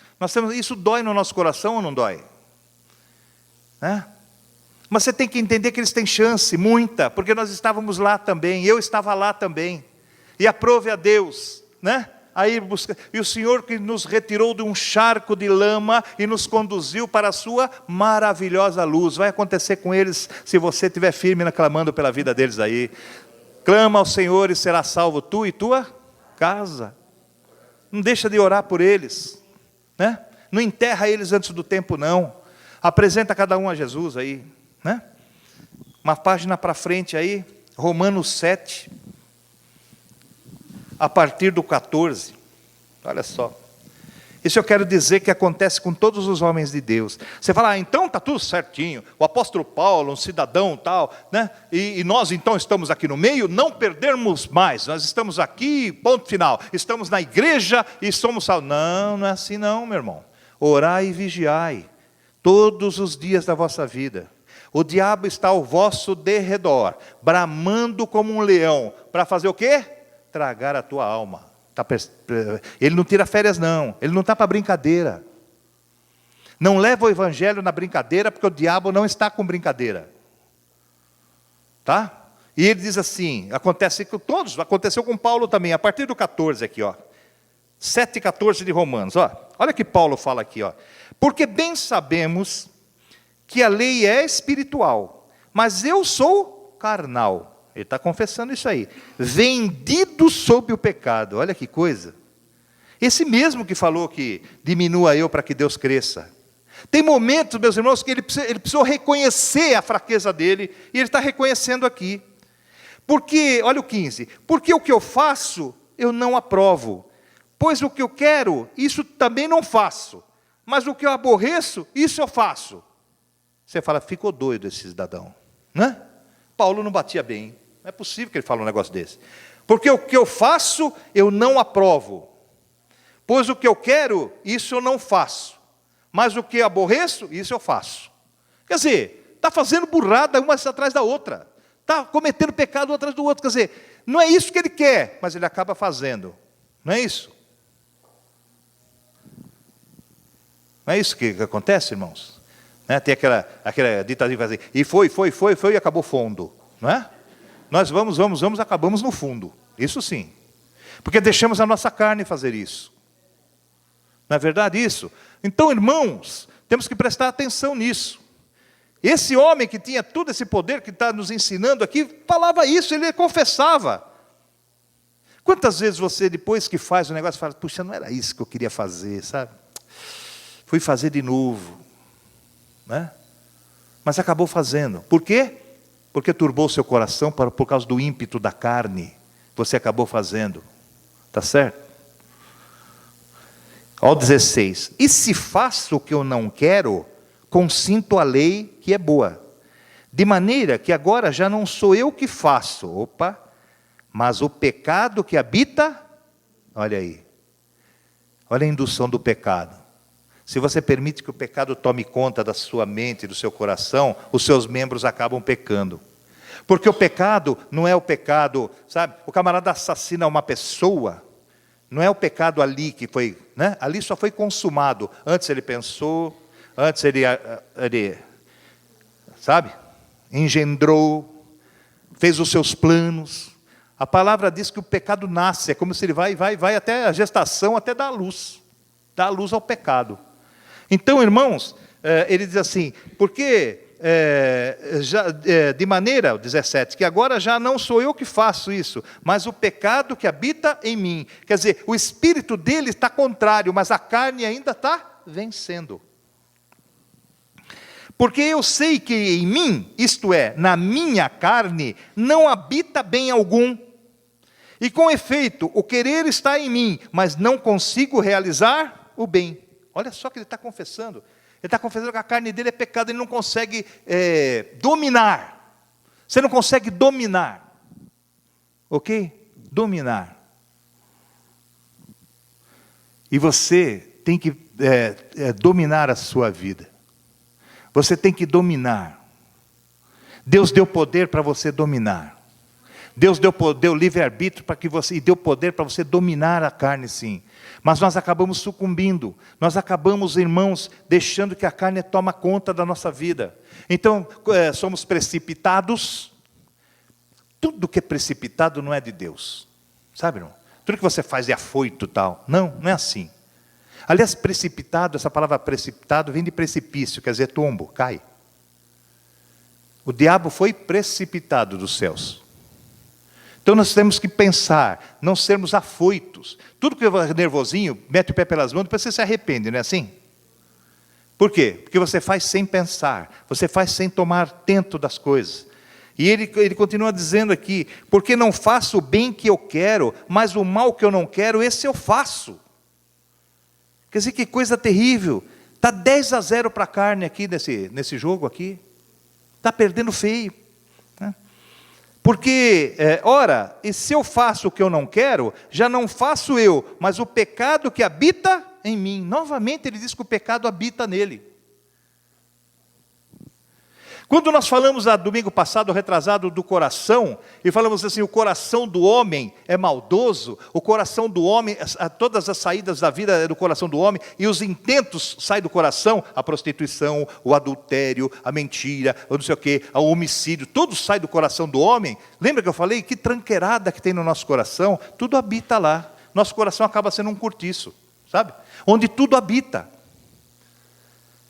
Isso dói no nosso coração ou não dói? Mas você tem que entender que eles têm chance, muita, porque nós estávamos lá também, eu estava lá também. E aprove a Deus, né? Aí busca... E o Senhor que nos retirou de um charco de lama e nos conduziu para a sua maravilhosa luz. Vai acontecer com eles se você estiver firme clamando pela vida deles aí. Clama ao Senhor e será salvo tu e tua casa. Não deixa de orar por eles, né? Não enterra eles antes do tempo não. Apresenta cada um a Jesus aí, né? Uma página para frente aí, Romanos 7. A partir do 14, olha só. Isso eu quero dizer que acontece com todos os homens de Deus. Você fala, então está tudo certinho. O apóstolo Paulo, um cidadão tal, né? E nós então estamos aqui no meio, não perdermos mais. Nós estamos aqui, ponto final. Estamos na igreja e somos salvos. Não, não é assim não, meu irmão. Orai e vigiai, todos os dias da vossa vida. O diabo está ao vosso derredor, bramando como um leão, para fazer o quê? Tragar a tua alma. Ele não tira férias não, ele não está para brincadeira. Não leva o evangelho na brincadeira, porque o diabo não está com brincadeira. Tá? E ele diz assim, acontece com todos, aconteceu com Paulo também, a partir do 14 aqui, ó. 7,14 de Romanos, ó. Olha que Paulo fala aqui, ó. Porque bem sabemos que a lei é espiritual, mas eu sou carnal. Ele está confessando isso aí. Vendido sob o pecado. Olha que coisa. Esse mesmo que falou que diminua eu para que Deus cresça. Tem momentos, meus irmãos, que ele precisou reconhecer a fraqueza dele. E ele está reconhecendo aqui. Porque, olha o 15. Porque o que eu faço, eu não aprovo. Pois o que eu quero, isso também não faço. Mas o que eu aborreço, isso eu faço. Você fala, ficou doido esse cidadão. Né? Paulo não batia bem. Não é possível que ele fale um negócio desse. Porque o que eu faço, eu não aprovo. Pois o que eu quero, isso eu não faço. Mas o que eu aborreço, isso eu faço. Quer dizer, está fazendo burrada uma atrás da outra. Está cometendo pecado um atrás do outro. Quer dizer, não é isso que ele quer, mas ele acaba fazendo. Não é isso? Não é isso que acontece, irmãos? Né? Tem aquela ditadinha que faz assim, e foi, e acabou fundo. Não é? Nós vamos, acabamos no fundo. Isso sim. Porque deixamos a nossa carne fazer isso. Não é verdade isso? Então, irmãos, temos que prestar atenção nisso. Esse homem que tinha todo esse poder que está nos ensinando aqui, falava isso, ele confessava. Quantas vezes você, depois que faz o negócio, fala, puxa, não era isso que eu queria fazer, sabe? Fui fazer de novo. Né? Mas acabou fazendo. Por quê? Porque turbou seu coração por causa do ímpeto da carne. Você acabou fazendo. Está certo? Ó 16. E se faço o que eu não quero, consinto a lei que é boa. De maneira que agora já não sou eu que faço. Opa. Mas o pecado que habita. Olha aí. Olha a indução do pecado. Se você permite que o pecado tome conta da sua mente, do seu coração, os seus membros acabam pecando. Porque o pecado não é o pecado, sabe? O camarada assassina uma pessoa, não é o pecado ali que foi, né? Ali só foi consumado. Antes ele pensou, antes ele sabe? Engendrou, fez os seus planos. A palavra diz que o pecado nasce, é como se ele vai até a gestação, até dar a luz ao pecado. Então, irmãos, ele diz assim, porque de maneira, 17, que agora já não sou eu que faço isso, mas o pecado que habita em mim. Quer dizer, o espírito dele está contrário, mas a carne ainda está vencendo. Porque eu sei que em mim, isto é, na minha carne, não habita bem algum. E com efeito, o querer está em mim, mas não consigo realizar o bem. Olha só que ele está confessando. Ele está confessando que a carne dele é pecado, ele não consegue dominar. Você não consegue dominar. Ok? Dominar. E você tem que dominar a sua vida. Você tem que dominar. Deus deu poder para você dominar. Deus deu livre-arbítrio para que você, e deu poder para você dominar a carne, sim. Mas nós acabamos sucumbindo. Nós acabamos, irmãos, deixando que a carne toma conta da nossa vida. Então, somos precipitados. Tudo que é precipitado não é de Deus. Sabe, irmão? Tudo que você faz é afoito e tal. Não, não é assim. Aliás, precipitado, essa palavra precipitado vem de precipício, quer dizer tombo, cai. O diabo foi precipitado dos céus. Então nós temos que pensar, não sermos afoitos. Tudo que é nervosinho, mete o pé pelas mãos, depois você se arrepende, não é assim? Por quê? Porque você faz sem pensar, você faz sem tomar atento das coisas. E ele continua dizendo aqui, porque não faço o bem que eu quero, mas o mal que eu não quero, esse eu faço. Quer dizer, que coisa terrível. Está 10-0 para a carne aqui, nesse jogo aqui. Está perdendo feio. Né? Porque, ora, e se eu faço o que eu não quero, já não faço eu, mas o pecado que habita em mim. Novamente ele diz que o pecado habita nele. Quando nós falamos, domingo passado, retrasado, do coração, e falamos assim, o coração do homem é maldoso, o coração do homem, todas as saídas da vida é do coração do homem, e os intentos saem do coração, a prostituição, o adultério, a mentira, o não sei o quê, o homicídio, tudo sai do coração do homem. Lembra que eu falei? Que tranqueirada que tem no nosso coração, tudo habita lá. Nosso coração acaba sendo um cortiço, sabe? Onde tudo habita.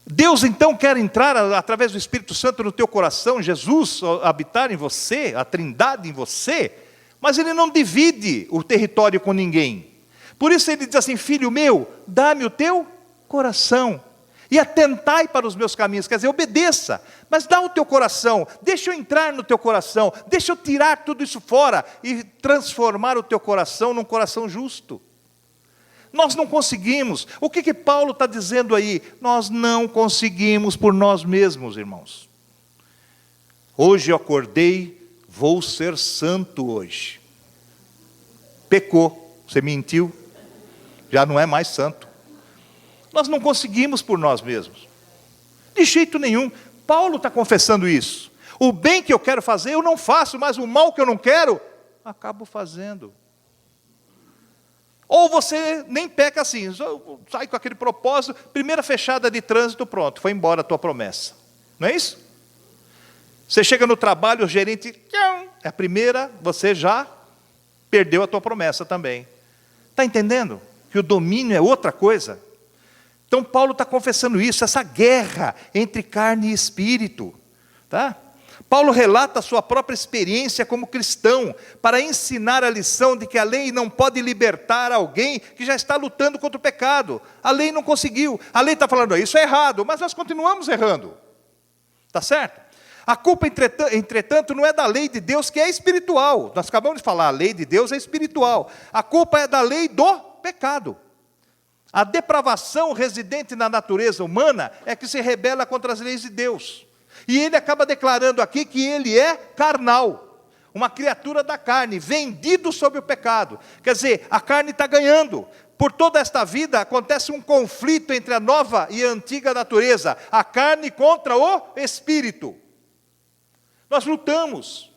Deus então quer entrar através do Espírito Santo no teu coração, Jesus habitar em você, a Trindade em você, mas Ele não divide o território com ninguém. Por isso Ele diz assim, filho meu, dá-me o teu coração, e atentai para os meus caminhos, quer dizer, obedeça, mas dá o teu coração, deixa eu entrar no teu coração, deixa eu tirar tudo isso fora, e transformar o teu coração num coração justo. Nós não conseguimos. O que Paulo está dizendo aí? Nós não conseguimos por nós mesmos, irmãos. Hoje eu acordei, vou ser santo hoje. Pecou, você mentiu, já não é mais santo. Nós não conseguimos por nós mesmos. De jeito nenhum. Paulo está confessando isso. O bem que eu quero fazer eu não faço, mas o mal que eu não quero, acabo fazendo. Ou você nem peca assim, sai com aquele propósito, primeira fechada de trânsito, pronto, foi embora a tua promessa. Não é isso? Você chega no trabalho, o gerente, é a primeira, você já perdeu a tua promessa também. Está entendendo? Que o domínio é outra coisa. Então Paulo está confessando isso, essa guerra entre carne e espírito. Tá? Paulo relata a sua própria experiência como cristão, para ensinar a lição de que a lei não pode libertar alguém que já está lutando contra o pecado. A lei não conseguiu. A lei está falando, isso é errado, mas nós continuamos errando. Está certo? A culpa, entretanto, não é da lei de Deus, que é espiritual. Nós acabamos de falar, a lei de Deus é espiritual. A culpa é da lei do pecado. A depravação residente na natureza humana é que se rebela contra as leis de Deus. E ele acaba declarando aqui que ele é carnal, uma criatura da carne, vendido sob o pecado. Quer dizer, a carne está ganhando. Por toda esta vida acontece um conflito entre a nova e a antiga natureza, a carne contra o espírito. Nós lutamos.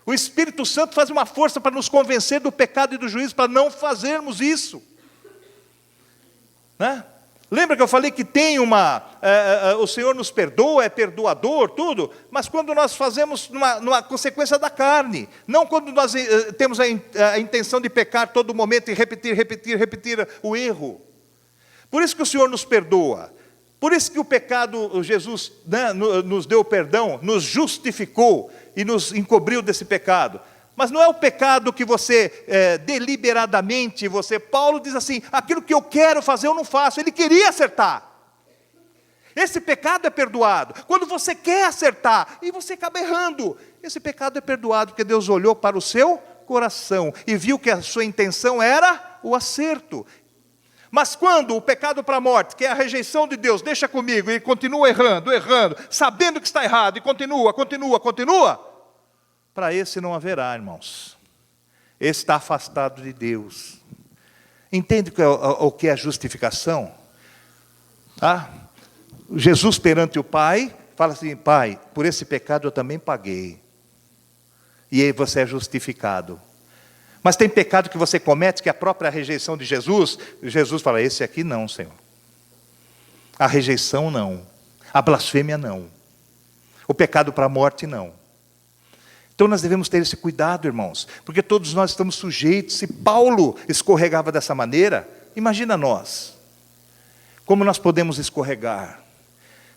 O Espírito Santo faz uma força para nos convencer do pecado e do juízo, para não fazermos isso. Né? Lembra que eu falei que tem o Senhor nos perdoa, é perdoador, tudo, mas quando nós fazemos numa consequência da carne, não quando nós temos a intenção de pecar todo momento e repetir o erro. Por isso que o Senhor nos perdoa, por isso que o pecado, Jesus, né, nos deu o perdão, nos justificou e nos encobriu desse pecado. Mas não é o pecado que você, deliberadamente, Paulo diz assim, aquilo que eu quero fazer eu não faço, ele queria acertar. Esse pecado é perdoado. Quando você quer acertar, e você acaba errando, esse pecado é perdoado, porque Deus olhou para o seu coração, e viu que a sua intenção era o acerto. Mas quando o pecado para a morte, que é a rejeição de Deus, deixa comigo, e continua errando, sabendo que está errado, e continua, para esse não haverá, irmãos. Esse está afastado de Deus. Entende o que é a justificação? Tá? Jesus perante o Pai, fala assim, Pai, por esse pecado eu também paguei. E aí você é justificado. Mas tem pecado que você comete, que é a própria rejeição de Jesus. Jesus fala, esse aqui não, Senhor. A rejeição não. A blasfêmia não. O pecado para a morte não. Então nós devemos ter esse cuidado, irmãos. Porque todos nós estamos sujeitos. Se Paulo escorregava dessa maneira, imagina nós. Como nós podemos escorregar?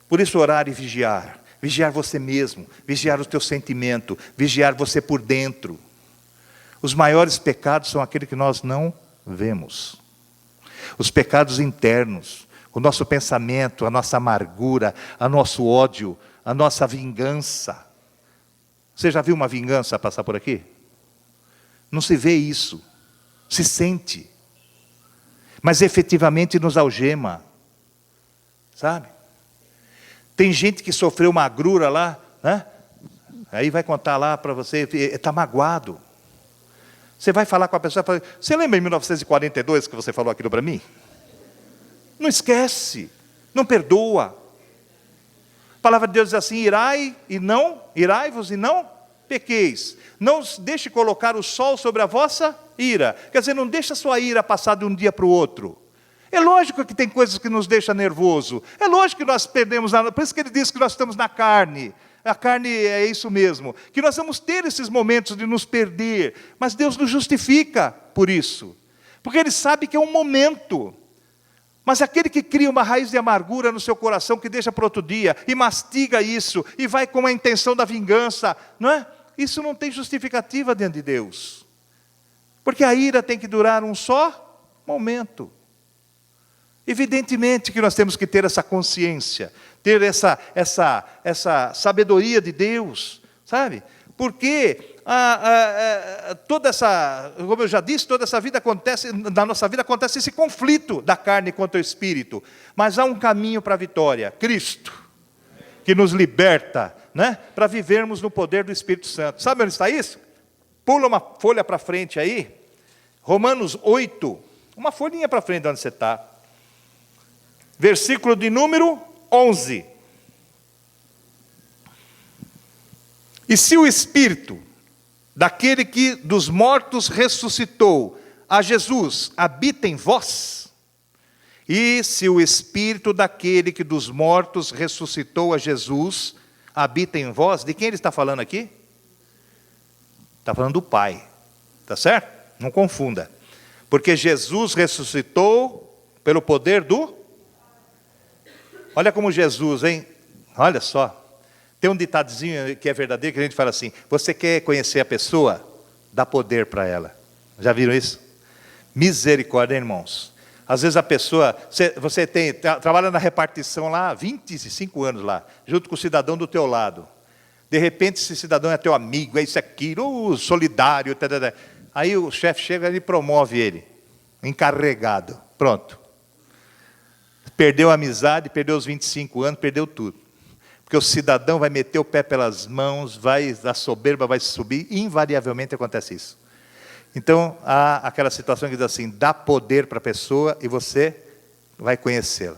Por isso orar e vigiar. Vigiar você mesmo. Vigiar o teu sentimento. Vigiar você por dentro. Os maiores pecados são aqueles que nós não vemos. Os pecados internos. O nosso pensamento, a nossa amargura, o nosso ódio, a nossa vingança. Você já viu uma vingança passar por aqui? Não se vê isso. Se sente. Mas efetivamente nos algema. Sabe? Tem gente que sofreu uma agrura lá, né? Aí vai contar lá para você, está magoado. Você vai falar com a pessoa e fala, você lembra em 1942 que você falou aquilo para mim? Não esquece, não perdoa. A palavra de Deus diz assim, irai-vos e não pequeis. Não deixe colocar o sol sobre a vossa ira. Quer dizer, não deixe a sua ira passar de um dia para o outro. É lógico que tem coisas que nos deixam nervoso. É lógico que nós perdemos, por isso que ele diz que nós estamos na carne. A carne é isso mesmo. Que nós vamos ter esses momentos de nos perder. Mas Deus nos justifica por isso. Porque Ele sabe que é um momento. Mas aquele que cria uma raiz de amargura no seu coração, que deixa para outro dia, e mastiga isso, e vai com a intenção da vingança, não é? Isso não tem justificativa diante de Deus. Porque a ira tem que durar um só momento. Evidentemente que nós temos que ter essa consciência, ter essa sabedoria de Deus, sabe? Porque toda essa, como eu já disse, toda essa vida acontece, na nossa vida acontece esse conflito da carne contra o Espírito. Mas há um caminho para a vitória, Cristo, que nos liberta, né? Para vivermos no poder do Espírito Santo. Sabe onde está isso? Pula uma folha para frente aí, Romanos 8, uma folhinha para frente de onde você está. Versículo de número 11. E se o Espírito daquele que dos mortos ressuscitou a Jesus habita em vós, e se o Espírito daquele que dos mortos ressuscitou a Jesus habita em vós, de quem ele está falando aqui? Está falando do Pai, está certo? Não confunda, porque Jesus ressuscitou pelo poder do... Olha como Jesus, hein? Olha só. Tem um ditadozinho que é verdadeiro, que a gente fala assim, você quer conhecer a pessoa? Dá poder para ela. Já viram isso? Misericórdia, irmãos. Às vezes a pessoa, você trabalha na repartição lá, há 25 anos lá, junto com o cidadão do teu lado. De repente esse cidadão é teu amigo, é isso, aquilo, solidário. Aí o chefe chega e promove ele. Encarregado. Pronto. Perdeu a amizade, perdeu os 25 anos, perdeu tudo. Porque o cidadão vai meter o pé pelas mãos, a soberba vai subir, invariavelmente acontece isso. Então, há aquela situação que diz assim, dá poder para a pessoa e você vai conhecê-la.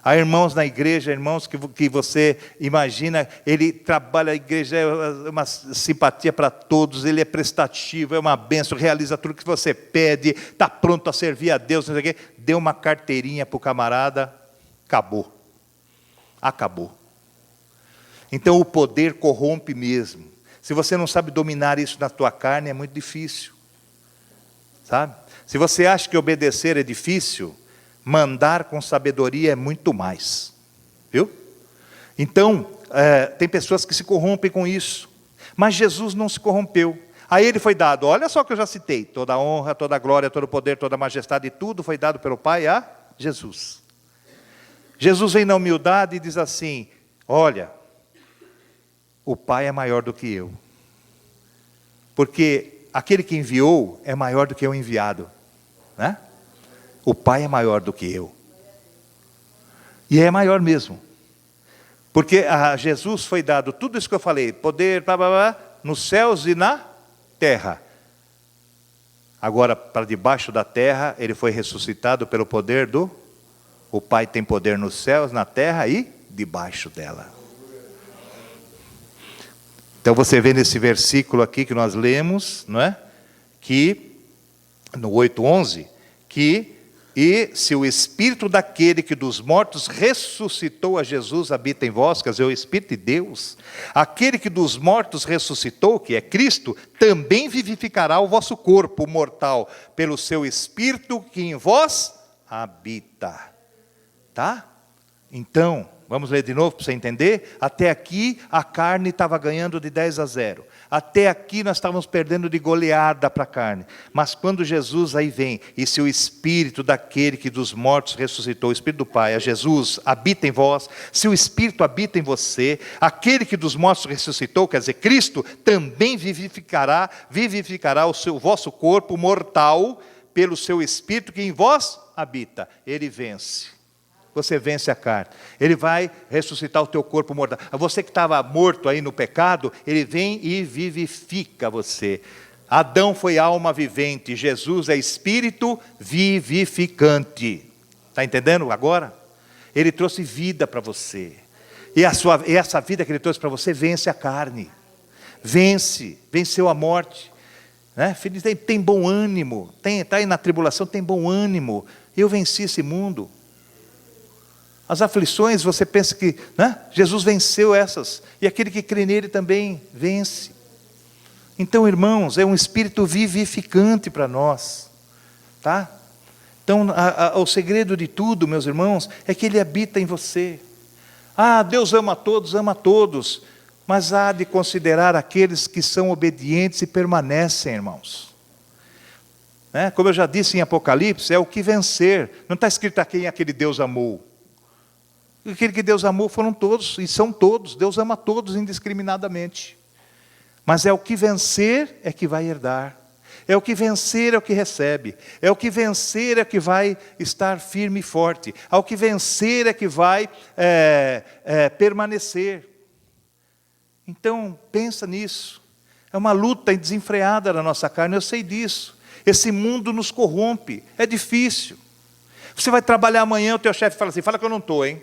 Há irmãos na igreja, irmãos que você imagina, ele trabalha, a igreja é uma simpatia para todos, ele é prestativo, é uma bênção, realiza tudo que você pede, está pronto a servir a Deus, não sei o quê. Deu uma carteirinha para o camarada, acabou. Acabou. Então o poder corrompe mesmo. Se você não sabe dominar isso na tua carne, é muito difícil. Sabe? Se você acha que obedecer é difícil, mandar com sabedoria é muito mais. Viu? Então, tem pessoas que se corrompem com isso. Mas Jesus não se corrompeu. A ele foi dado, olha só que eu já citei, toda a honra, toda a glória, todo o poder, toda a majestade, tudo foi dado pelo Pai a Jesus. Jesus vem na humildade e diz assim, olha, o Pai é maior do que eu. Porque aquele que enviou é maior do que o enviado. Né? O Pai é maior do que eu. E é maior mesmo. Porque a Jesus foi dado tudo isso que eu falei, poder, blá, blá, blá, nos céus e na terra. Agora, para debaixo da terra, ele foi ressuscitado pelo poder do... O Pai tem poder nos céus, na terra e debaixo dela. Então você vê nesse versículo aqui que nós lemos, não é? Que, no 8:11, que e se o Espírito daquele que dos mortos ressuscitou a Jesus habita em vós, quer dizer, o Espírito de Deus, aquele que dos mortos ressuscitou, que é Cristo, também vivificará o vosso corpo mortal, pelo seu Espírito que em vós habita. Tá? Então, vamos ler de novo para você entender. Até aqui a carne estava ganhando de 10-0. Até aqui nós estávamos perdendo de goleada para a carne. Mas quando Jesus aí vem, e se o Espírito daquele que dos mortos ressuscitou, o Espírito do Pai, a Jesus, habita em vós, se o Espírito habita em você, aquele que dos mortos ressuscitou, quer dizer, Cristo, também vivificará o vosso corpo mortal, pelo seu Espírito que em vós habita. Ele vence. Você vence a carne. Ele vai ressuscitar o teu corpo mortal. Você que estava morto aí no pecado, Ele vem e vivifica você. Adão foi alma vivente, Jesus é espírito vivificante. Está entendendo agora? Ele trouxe vida para você. E essa vida que Ele trouxe para você vence a carne. Venceu a morte. Né? Filho, tem bom ânimo. Está aí na tribulação, tem bom ânimo. Eu venci esse mundo. As aflições, você pensa que, né? Jesus venceu essas, e aquele que crê nele também vence. Então, irmãos, é um espírito vivificante para nós, tá? Então, o segredo de tudo, meus irmãos, é que ele habita em você. Ah, Deus ama a todos, mas há de considerar aqueles que são obedientes e permanecem, irmãos. Né? Como eu já disse em Apocalipse, é o que vencer. Não está escrito aqui aquele Deus amou. Aquele que Deus amou foram todos, e são todos. Deus ama todos indiscriminadamente. Mas é o que vencer é que vai herdar. É o que vencer é o que recebe. É o que vencer é que vai estar firme e forte. Ao que vencer é que vai permanecer. Então, pensa nisso. É uma luta desenfreada na nossa carne, eu sei disso. Esse mundo nos corrompe, é difícil. Você vai trabalhar amanhã, o teu chefe fala assim, fala que eu não estou, hein?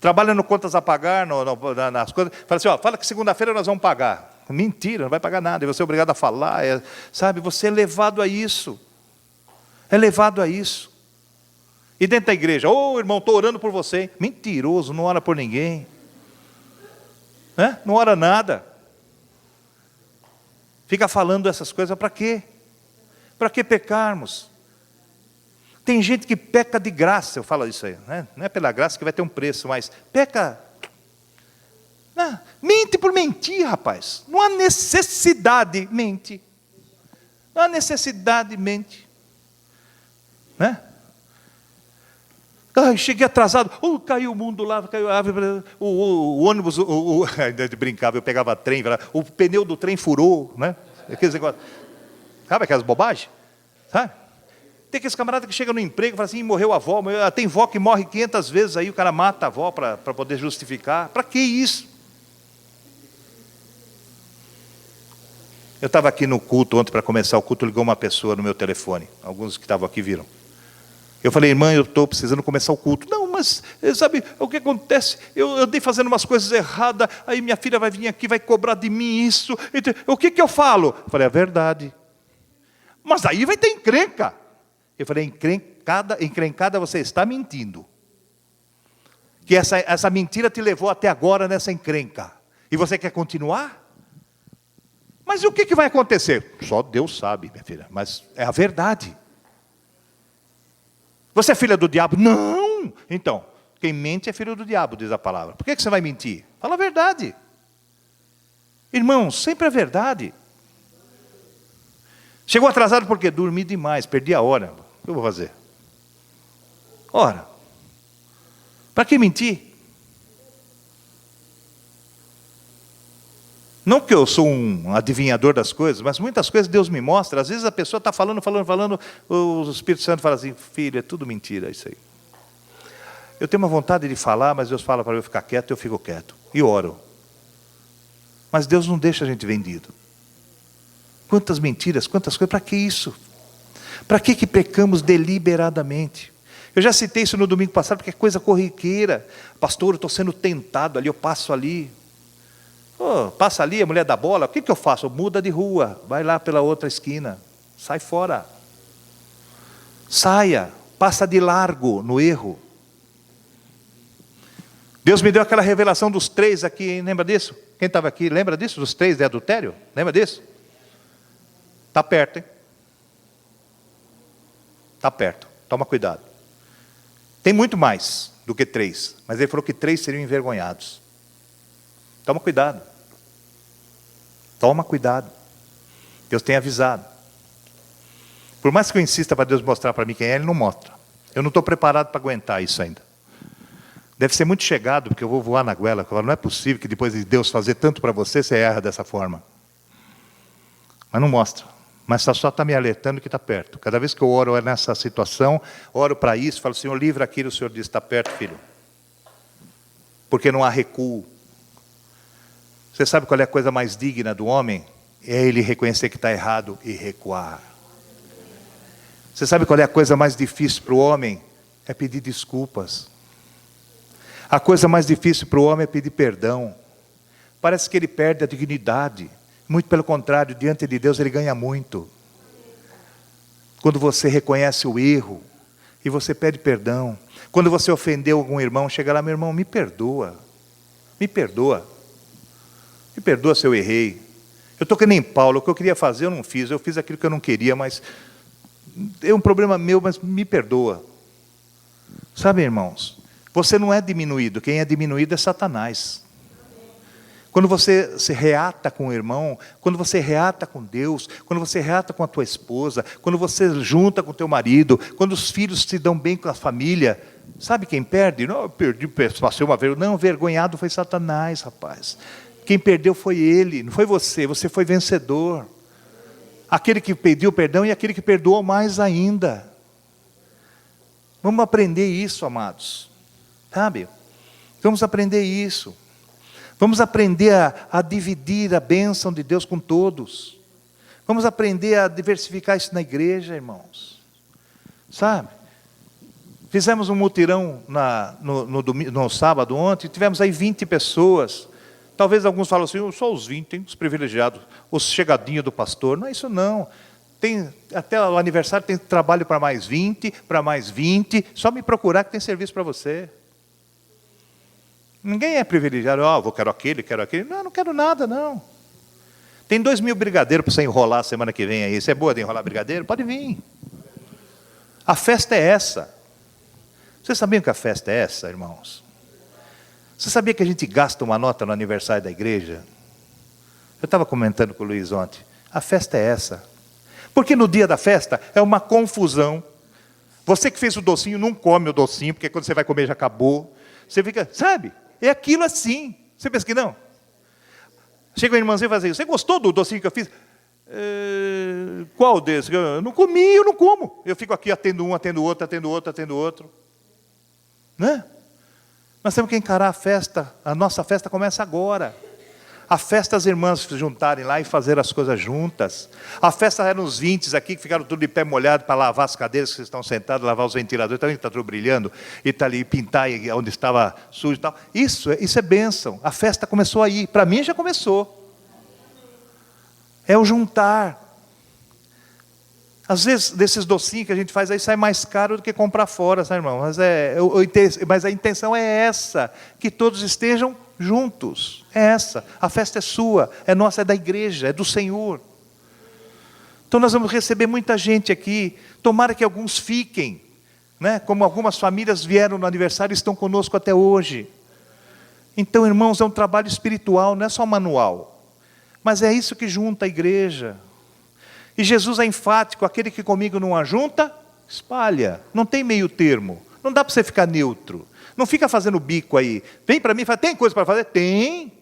Trabalha no contas a pagar, nas coisas. Fala assim, ó, fala que segunda-feira nós vamos pagar. Mentira, não vai pagar nada. E você é obrigado a falar. Sabe, você é levado a isso. É levado a isso. E dentro da igreja, irmão, estou orando por você. Mentiroso, não ora por ninguém. Não ora nada. Fica falando essas coisas para quê? Para que pecarmos? Tem gente que peca de graça, eu falo isso aí, né? Não é pela graça que vai ter um preço, mas peca. Não, mente por mentir, rapaz. Não há necessidade, mente. Não há necessidade, mente. Né? Ai, cheguei atrasado, caiu o mundo lá, caiu a árvore, o ônibus, ainda brincava, eu pegava trem, o pneu do trem furou, né? Aqueles negócios. Sabe aquelas bobagens? Sabe? Tem aqueles camaradas que chegam no emprego e falam assim, morreu a avó, tem vó que morre 500 vezes, aí o cara mata a avó para poder justificar. Para que isso? Eu estava aqui no culto ontem, para começar o culto, ligou uma pessoa no meu telefone. Alguns que estavam aqui viram. Eu falei, irmã, eu estou precisando começar o culto. Não, mas sabe o que acontece? Eu andei fazendo umas coisas erradas, aí minha filha vai vir aqui, vai cobrar de mim isso. O que eu falo? Eu falei, é verdade. Mas aí vai ter encrenca. Eu falei, encrencada você está mentindo. Que essa mentira te levou até agora nessa encrenca. E você quer continuar? Mas e o que vai acontecer? Só Deus sabe, minha filha, mas é a verdade. Você é filha do diabo? Não! Então, quem mente é filho do diabo, diz a palavra. Por que você vai mentir? Fala a verdade. Irmãos, sempre a verdade. Chegou atrasado porque dormi demais, perdi a hora. O que eu vou fazer? Ora, para que mentir? Não que eu sou um adivinhador das coisas, mas muitas coisas Deus me mostra. Às vezes a pessoa está falando, o Espírito Santo fala assim, filho, é tudo mentira isso aí. Eu tenho uma vontade de falar, mas Deus fala para eu ficar quieto, eu fico quieto. E oro. Mas Deus não deixa a gente vendido. Quantas mentiras, quantas coisas, para que isso? Para que pecamos deliberadamente? Eu já citei isso no domingo passado, porque é coisa corriqueira. Pastor, eu estou sendo tentado ali, eu passo ali. Oh, passa ali, a mulher dá bola, o que eu faço? Muda de rua, vai lá pela outra esquina, sai fora. Saia, passa de largo no erro. Deus me deu aquela revelação dos 3 aqui, hein? Lembra disso? Quem estava aqui, lembra disso? Dos 3 de adultério? Lembra disso? Está perto, hein? Está perto, toma cuidado. Tem muito mais do que 3, mas ele falou que 3 seriam envergonhados. Toma cuidado. Toma cuidado. Deus tem avisado. Por mais que eu insista para Deus mostrar para mim quem é, Ele não mostra. Eu não estou preparado para aguentar isso ainda. Deve ser muito chegado, porque eu vou voar na goela. Não é possível que depois de Deus fazer tanto para você, você erra dessa forma. Mas não mostra. Mas só está me alertando que está perto. Cada vez que eu oro nessa situação, oro para isso, falo, Senhor, livra aquilo, o Senhor diz, está perto, filho. Porque não há recuo. Você sabe qual é a coisa mais digna do homem? É ele reconhecer que está errado e recuar. Você sabe qual é a coisa mais difícil para o homem? É pedir desculpas. A coisa mais difícil para o homem é pedir perdão. Parece que ele perde a dignidade. Muito pelo contrário, diante de Deus ele ganha muito. Quando você reconhece o erro e você pede perdão. Quando você ofendeu algum irmão, chega lá, meu irmão, me perdoa. Me perdoa. Me perdoa se eu errei. Eu estou que nem Paulo, o que eu queria fazer eu não fiz. Eu fiz aquilo que eu não queria, mas é um problema meu, mas me perdoa. Sabe, irmãos, você não é diminuído. Quem é diminuído é Satanás. Quando você se reata com o irmão, quando você reata com Deus, quando você reata com a tua esposa, quando você junta com o teu marido, quando os filhos se dão bem com a família, sabe quem perde? Não, eu perdi, passei uma vez. Não, vergonhado foi Satanás, rapaz. Quem perdeu foi ele, não foi você. Você foi vencedor. Aquele que pediu perdão e aquele que perdoou mais ainda. Vamos aprender isso, amados. Sabe? Vamos aprender isso. Vamos aprender a dividir a bênção de Deus com todos. Vamos aprender a diversificar isso na igreja, irmãos. Sabe? Fizemos um mutirão no sábado ontem, tivemos aí 20 pessoas. Talvez alguns falam assim, só os 20, hein, os privilegiados, os chegadinhos do pastor. Não é isso não. Tem, até o aniversário tem trabalho para mais 20, para mais 20. Só me procurar que tem serviço para você. Ninguém é privilegiado, quero aquele. Não, não quero nada, não. Tem 2.000 brigadeiros para você enrolar semana que vem aí. Você é boa de enrolar brigadeiro? Pode vir. A festa é essa. Vocês sabiam que a festa é essa, irmãos? Você sabia que a gente gasta uma nota no aniversário da igreja? Eu estava comentando com o Luiz ontem. A festa é essa. Porque no dia da festa é uma confusão. Você que fez o docinho não come o docinho, porque quando você vai comer já acabou. Você fica, sabe? É aquilo assim. Você pensa que não? Chega uma irmãzinha e fala assim, você gostou do docinho que eu fiz? Qual desse? Eu não comi, eu não como. Eu fico aqui, atendo um, atendo outro. Né? Nós temos que encarar a festa. A nossa festa começa agora. A festa as irmãs se juntarem lá e fazer as coisas juntas. A festa era nos 20 aqui, que ficaram tudo de pé molhado para lavar as cadeiras que vocês estão sentados, lavar os ventiladores, também está tudo brilhando, e está ali, pintar onde estava sujo e tal. Isso é bênção. A festa começou aí. Para mim já começou. É o juntar. Às vezes, desses docinhos que a gente faz aí, sai mais caro do que comprar fora, sabe, irmão? Mas a intenção é essa, que todos estejam juntos. É essa. A festa é sua, é nossa, é da igreja, é do Senhor. Então nós vamos receber muita gente aqui. Tomara que alguns fiquem, né? Como algumas famílias vieram no aniversário e estão conosco até hoje. Então, irmãos, é um trabalho espiritual, não é só manual. Mas é isso que junta a igreja. E Jesus é enfático, aquele que comigo não ajunta, espalha. Não tem meio termo. Não dá para você ficar neutro. Não fica fazendo bico aí. Vem para mim e fala, tem coisa para fazer? Tem.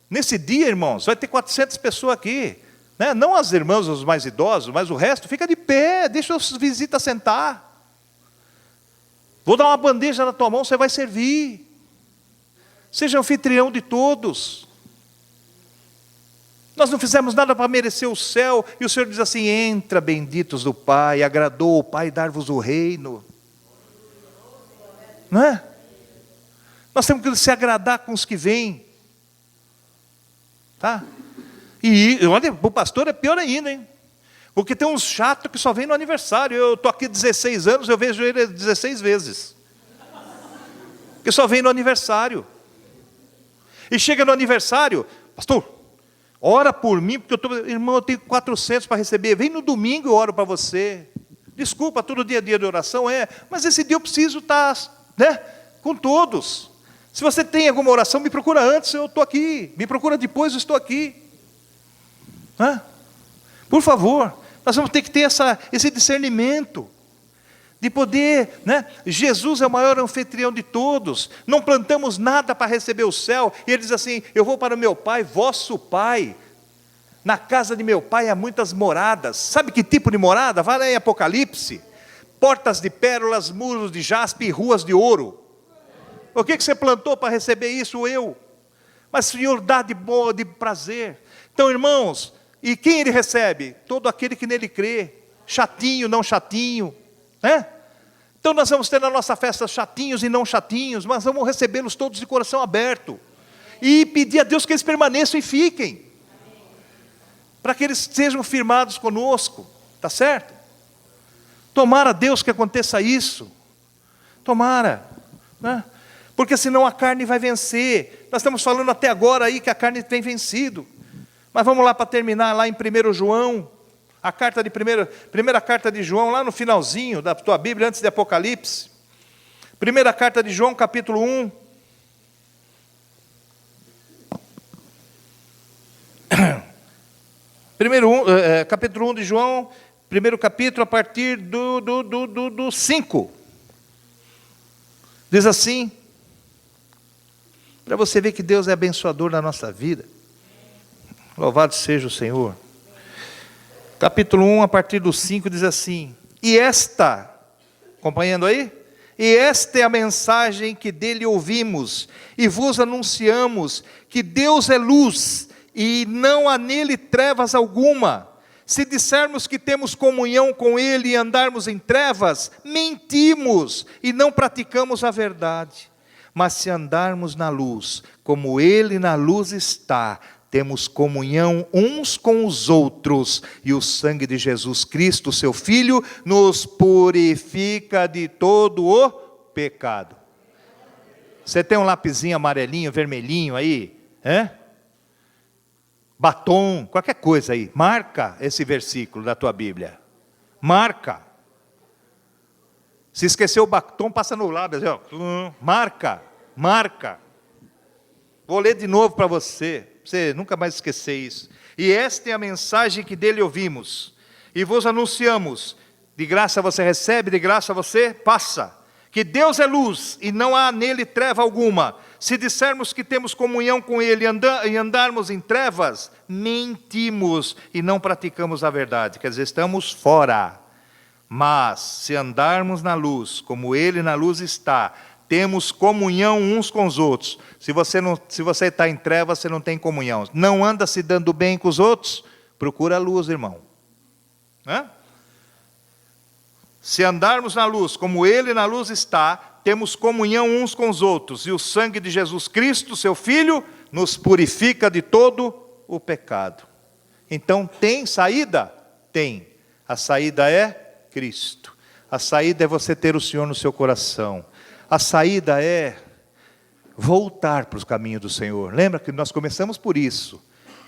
Nesse dia, irmãos, vai ter 400 pessoas aqui. Né? Não as irmãs, os mais idosos, mas o resto fica de pé. Deixa os visitas sentar. Vou dar uma bandeja na tua mão, você vai servir. Seja anfitrião de todos. Nós não fizemos nada para merecer o céu. E o Senhor diz assim, entra, benditos do Pai, agradou o Pai dar-vos o reino. Não é? Nós temos que se agradar com os que vêm. Tá? E olha, o pastor é pior ainda, hein? Porque tem uns chatos que só vem no aniversário. Eu estou aqui 16 anos, eu vejo ele 16 vezes. Que só vem no aniversário. E chega no aniversário, pastor, ora por mim, porque irmão, eu tenho 400 para receber. Vem no domingo, eu oro para você. Desculpa, todo dia de oração mas esse dia eu preciso estar, né, com todos. Se você tem alguma oração, me procura antes, eu estou aqui. Me procura depois, eu estou aqui. Por favor, nós vamos ter que ter esse discernimento. De poder, né? Jesus é o maior anfitrião de todos. Não plantamos nada para receber o céu. E ele diz assim, eu vou para o meu Pai, vosso Pai. Na casa de meu Pai há muitas moradas. Sabe que tipo de morada? Vai lá em Apocalipse. Portas de pérolas, muros de jaspe e ruas de ouro. O que você plantou para receber isso? Eu. Mas o Senhor dá de boa, de prazer. Então, irmãos, e quem Ele recebe? Todo aquele que nele crê. Chatinho, não chatinho. Então nós vamos ter na nossa festa chatinhos e não chatinhos, mas vamos recebê-los todos de coração aberto. E pedir a Deus que eles permaneçam e fiquem. Para que eles sejam firmados conosco. Está certo? Tomara a Deus que aconteça isso. Tomara. Né? Porque senão a carne vai vencer. Nós estamos falando até agora aí que a carne tem vencido. Mas vamos lá para terminar lá em 1 João. A primeira carta de João, lá no finalzinho da tua Bíblia, antes de Apocalipse. Primeira carta de João, capítulo 1. Capítulo 1 de João, primeiro capítulo, a partir do 5. Diz assim, para você ver que Deus é abençoador na nossa vida. Louvado seja o Senhor. Capítulo 1, a partir do 5, diz assim, acompanhando aí? E esta é a mensagem que dele ouvimos, e vos anunciamos, que Deus é luz, e não há nele trevas alguma. Se dissermos que temos comunhão com ele e andarmos em trevas, mentimos, e não praticamos a verdade. Mas se andarmos na luz, como ele na luz está, temos comunhão uns com os outros, e o sangue de Jesus Cristo, seu Filho, nos purifica de todo o pecado. Você tem um lapisinho amarelinho, vermelhinho aí? Batom, qualquer coisa aí. Marca esse versículo da tua Bíblia. Marca. Se esqueceu o batom, passa no lábio. Marca. Vou ler de novo para você nunca mais esquecer isso. E esta é a mensagem que dele ouvimos, e vos anunciamos, de graça você recebe, de graça você passa, que Deus é luz, e não há nele treva alguma. Se dissermos que temos comunhão com ele e andarmos em trevas, mentimos, e não praticamos a verdade, quer dizer, estamos fora. Mas, se andarmos na luz, como ele na luz está, temos comunhão uns com os outros. Se você está em trevas, você não tem comunhão. Não anda se dando bem com os outros? Procura a luz, irmão. Se andarmos na luz, como ele na luz está, temos comunhão uns com os outros. E o sangue de Jesus Cristo, seu Filho, nos purifica de todo o pecado. Então, tem saída? Tem. A saída é Cristo. A saída é você ter o Senhor no seu coração. A saída é voltar para os caminhos do Senhor. Lembra que nós começamos por isso.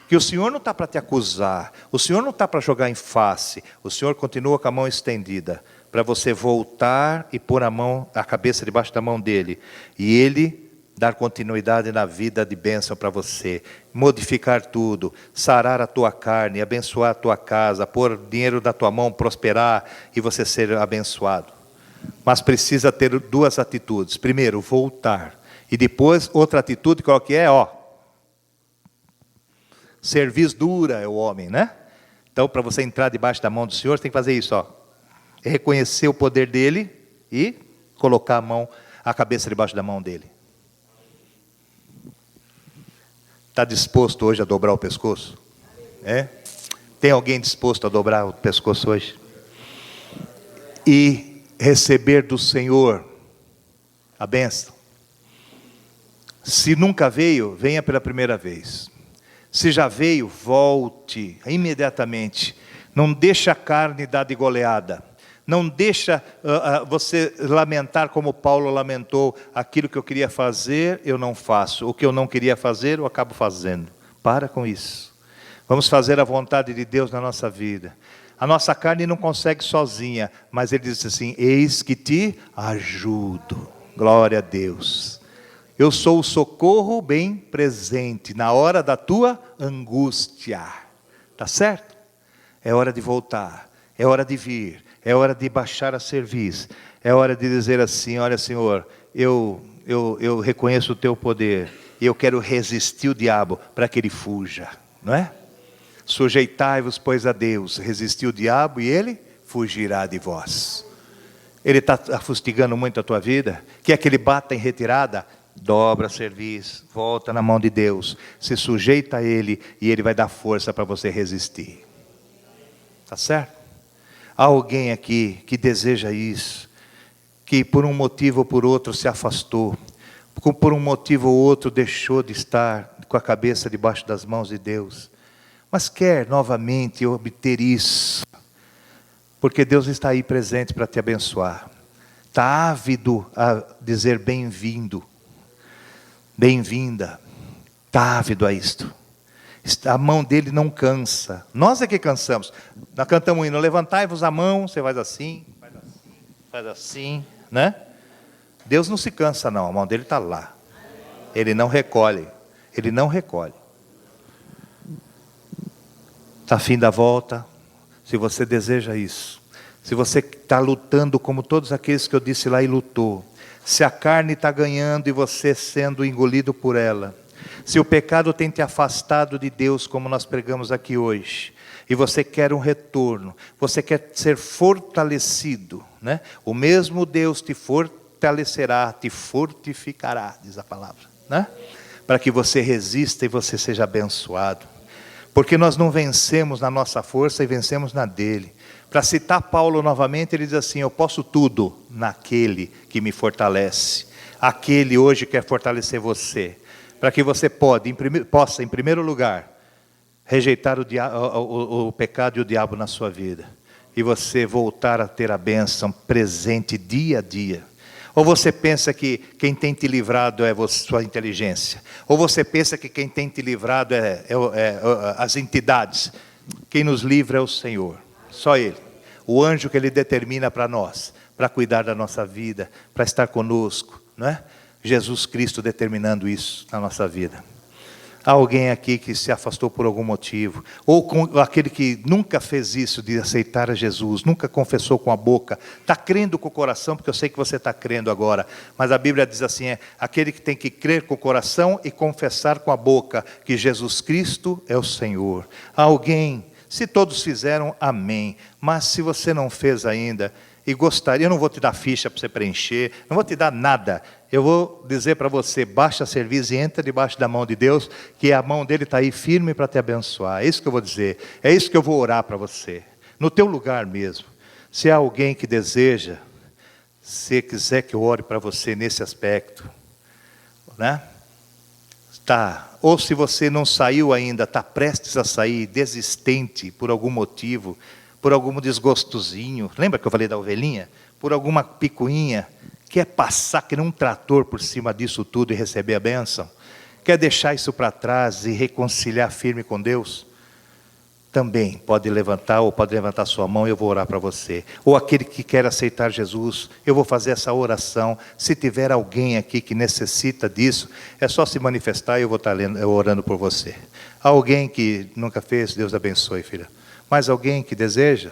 Que o Senhor não está para te acusar. O Senhor não está para jogar em face. O Senhor continua com a mão estendida. Para você voltar e pôr a cabeça debaixo da mão dEle. E Ele dar continuidade na vida de bênção para você. Modificar tudo. Sarar a tua carne. Abençoar a tua casa. Pôr dinheiro da tua mão, prosperar. E você ser abençoado. Mas precisa ter duas atitudes. Primeiro, voltar. E depois, outra atitude, qual que é? Cerviz dura é o homem, né? Então, para você entrar debaixo da mão do Senhor, você tem que fazer isso, reconhecer o poder dEle e colocar a cabeça debaixo da mão dEle. Está disposto hoje a dobrar o pescoço? Tem alguém disposto a dobrar o pescoço hoje? E receber do Senhor a bênção. Se nunca veio, venha pela primeira vez. Se já veio, volte imediatamente. Não deixa a carne dar de goleada. Não deixa você lamentar como Paulo lamentou. Aquilo que eu queria fazer, eu não faço. O que eu não queria fazer, eu acabo fazendo. Para com isso. Vamos fazer a vontade de Deus na nossa vida. A nossa carne não consegue sozinha. Mas ele diz assim, eis que te ajudo. Glória a Deus. Eu sou o socorro bem presente na hora da tua angústia. Tá certo? É hora de voltar, é hora de vir, é hora de baixar a serviço, é hora de dizer assim, olha Senhor, eu reconheço o teu poder, e eu quero resistir o diabo para que ele fuja, não é? Sujeitai-vos, pois, a Deus, resistir o diabo e ele fugirá de vós. Ele está afustigando muito a tua vida, quer que ele bata em retirada? Dobra serviço, volta na mão de Deus, se sujeita a ele e ele vai dar força para você resistir. Tá certo? Há alguém aqui que deseja isso, que por um motivo ou por outro se afastou, por um motivo ou outro deixou de estar com a cabeça debaixo das mãos de Deus, mas quer novamente obter isso, porque Deus está aí presente para te abençoar, está ávido a dizer bem-vindo, bem-vinda, está ávido a isto. A mão dele não cansa. Nós é que cansamos. Nós cantamos o hino, levantai-vos a mão, você faz assim, faz assim, né? Deus não se cansa não, a mão dele está lá. Ele não recolhe, ele não recolhe. Está afim da volta? Se você deseja isso. Se você está lutando como todos aqueles que eu disse lá e lutou. Se a carne está ganhando e você sendo engolido por ela. Se o pecado tem te afastado de Deus, como nós pregamos aqui hoje, e você quer um retorno, você quer ser fortalecido, né? O mesmo Deus te fortalecerá, te fortificará, diz a palavra, né? Para que você resista e você seja abençoado. Porque nós não vencemos na nossa força e vencemos na dele. Para citar Paulo novamente, ele diz assim, eu posso tudo naquele que me fortalece. Aquele hoje quer fortalecer você. Para que você possa, em primeiro lugar, rejeitar o pecado e o diabo na sua vida. E você voltar a ter a bênção presente dia a dia. Ou você pensa que quem tem te livrado é sua inteligência. Ou você pensa que quem tem te livrado é as entidades. Quem nos livra é o Senhor. Só Ele. O anjo que Ele determina para nós. Para cuidar da nossa vida. Para estar conosco. Não é? Jesus Cristo determinando isso na nossa vida. Há alguém aqui que se afastou por algum motivo, ou aquele que nunca fez isso de aceitar a Jesus, nunca confessou com a boca, está crendo com o coração, porque eu sei que você está crendo agora, mas a Bíblia diz assim, aquele que tem que crer com o coração e confessar com a boca que Jesus Cristo é o Senhor. Há alguém, se todos fizeram, amém, mas se você não fez ainda, e gostaria, eu não vou te dar ficha para você preencher, não vou te dar nada. Eu vou dizer para você, baixa serviço e entra debaixo da mão de Deus, que a mão dele está aí firme para te abençoar. É isso que eu vou dizer, é isso que eu vou orar para você. No teu lugar mesmo. Se há alguém que deseja, se quiser que eu ore para você nesse aspecto, né? Tá. Ou se você não saiu ainda, está prestes a sair, desistente por algum motivo, por algum desgostozinho, lembra que eu falei da ovelhinha? Por alguma picuinha, quer passar que nem um trator por cima disso tudo e receber a bênção? Quer deixar isso para trás e reconciliar firme com Deus? Também pode levantar, ou pode levantar sua mão e eu vou orar para você. Ou aquele que quer aceitar Jesus, eu vou fazer essa oração. Se tiver alguém aqui que necessita disso, é só se manifestar e eu vou estar orando por você. Alguém que nunca fez, Deus abençoe, filha. Mais alguém que deseja?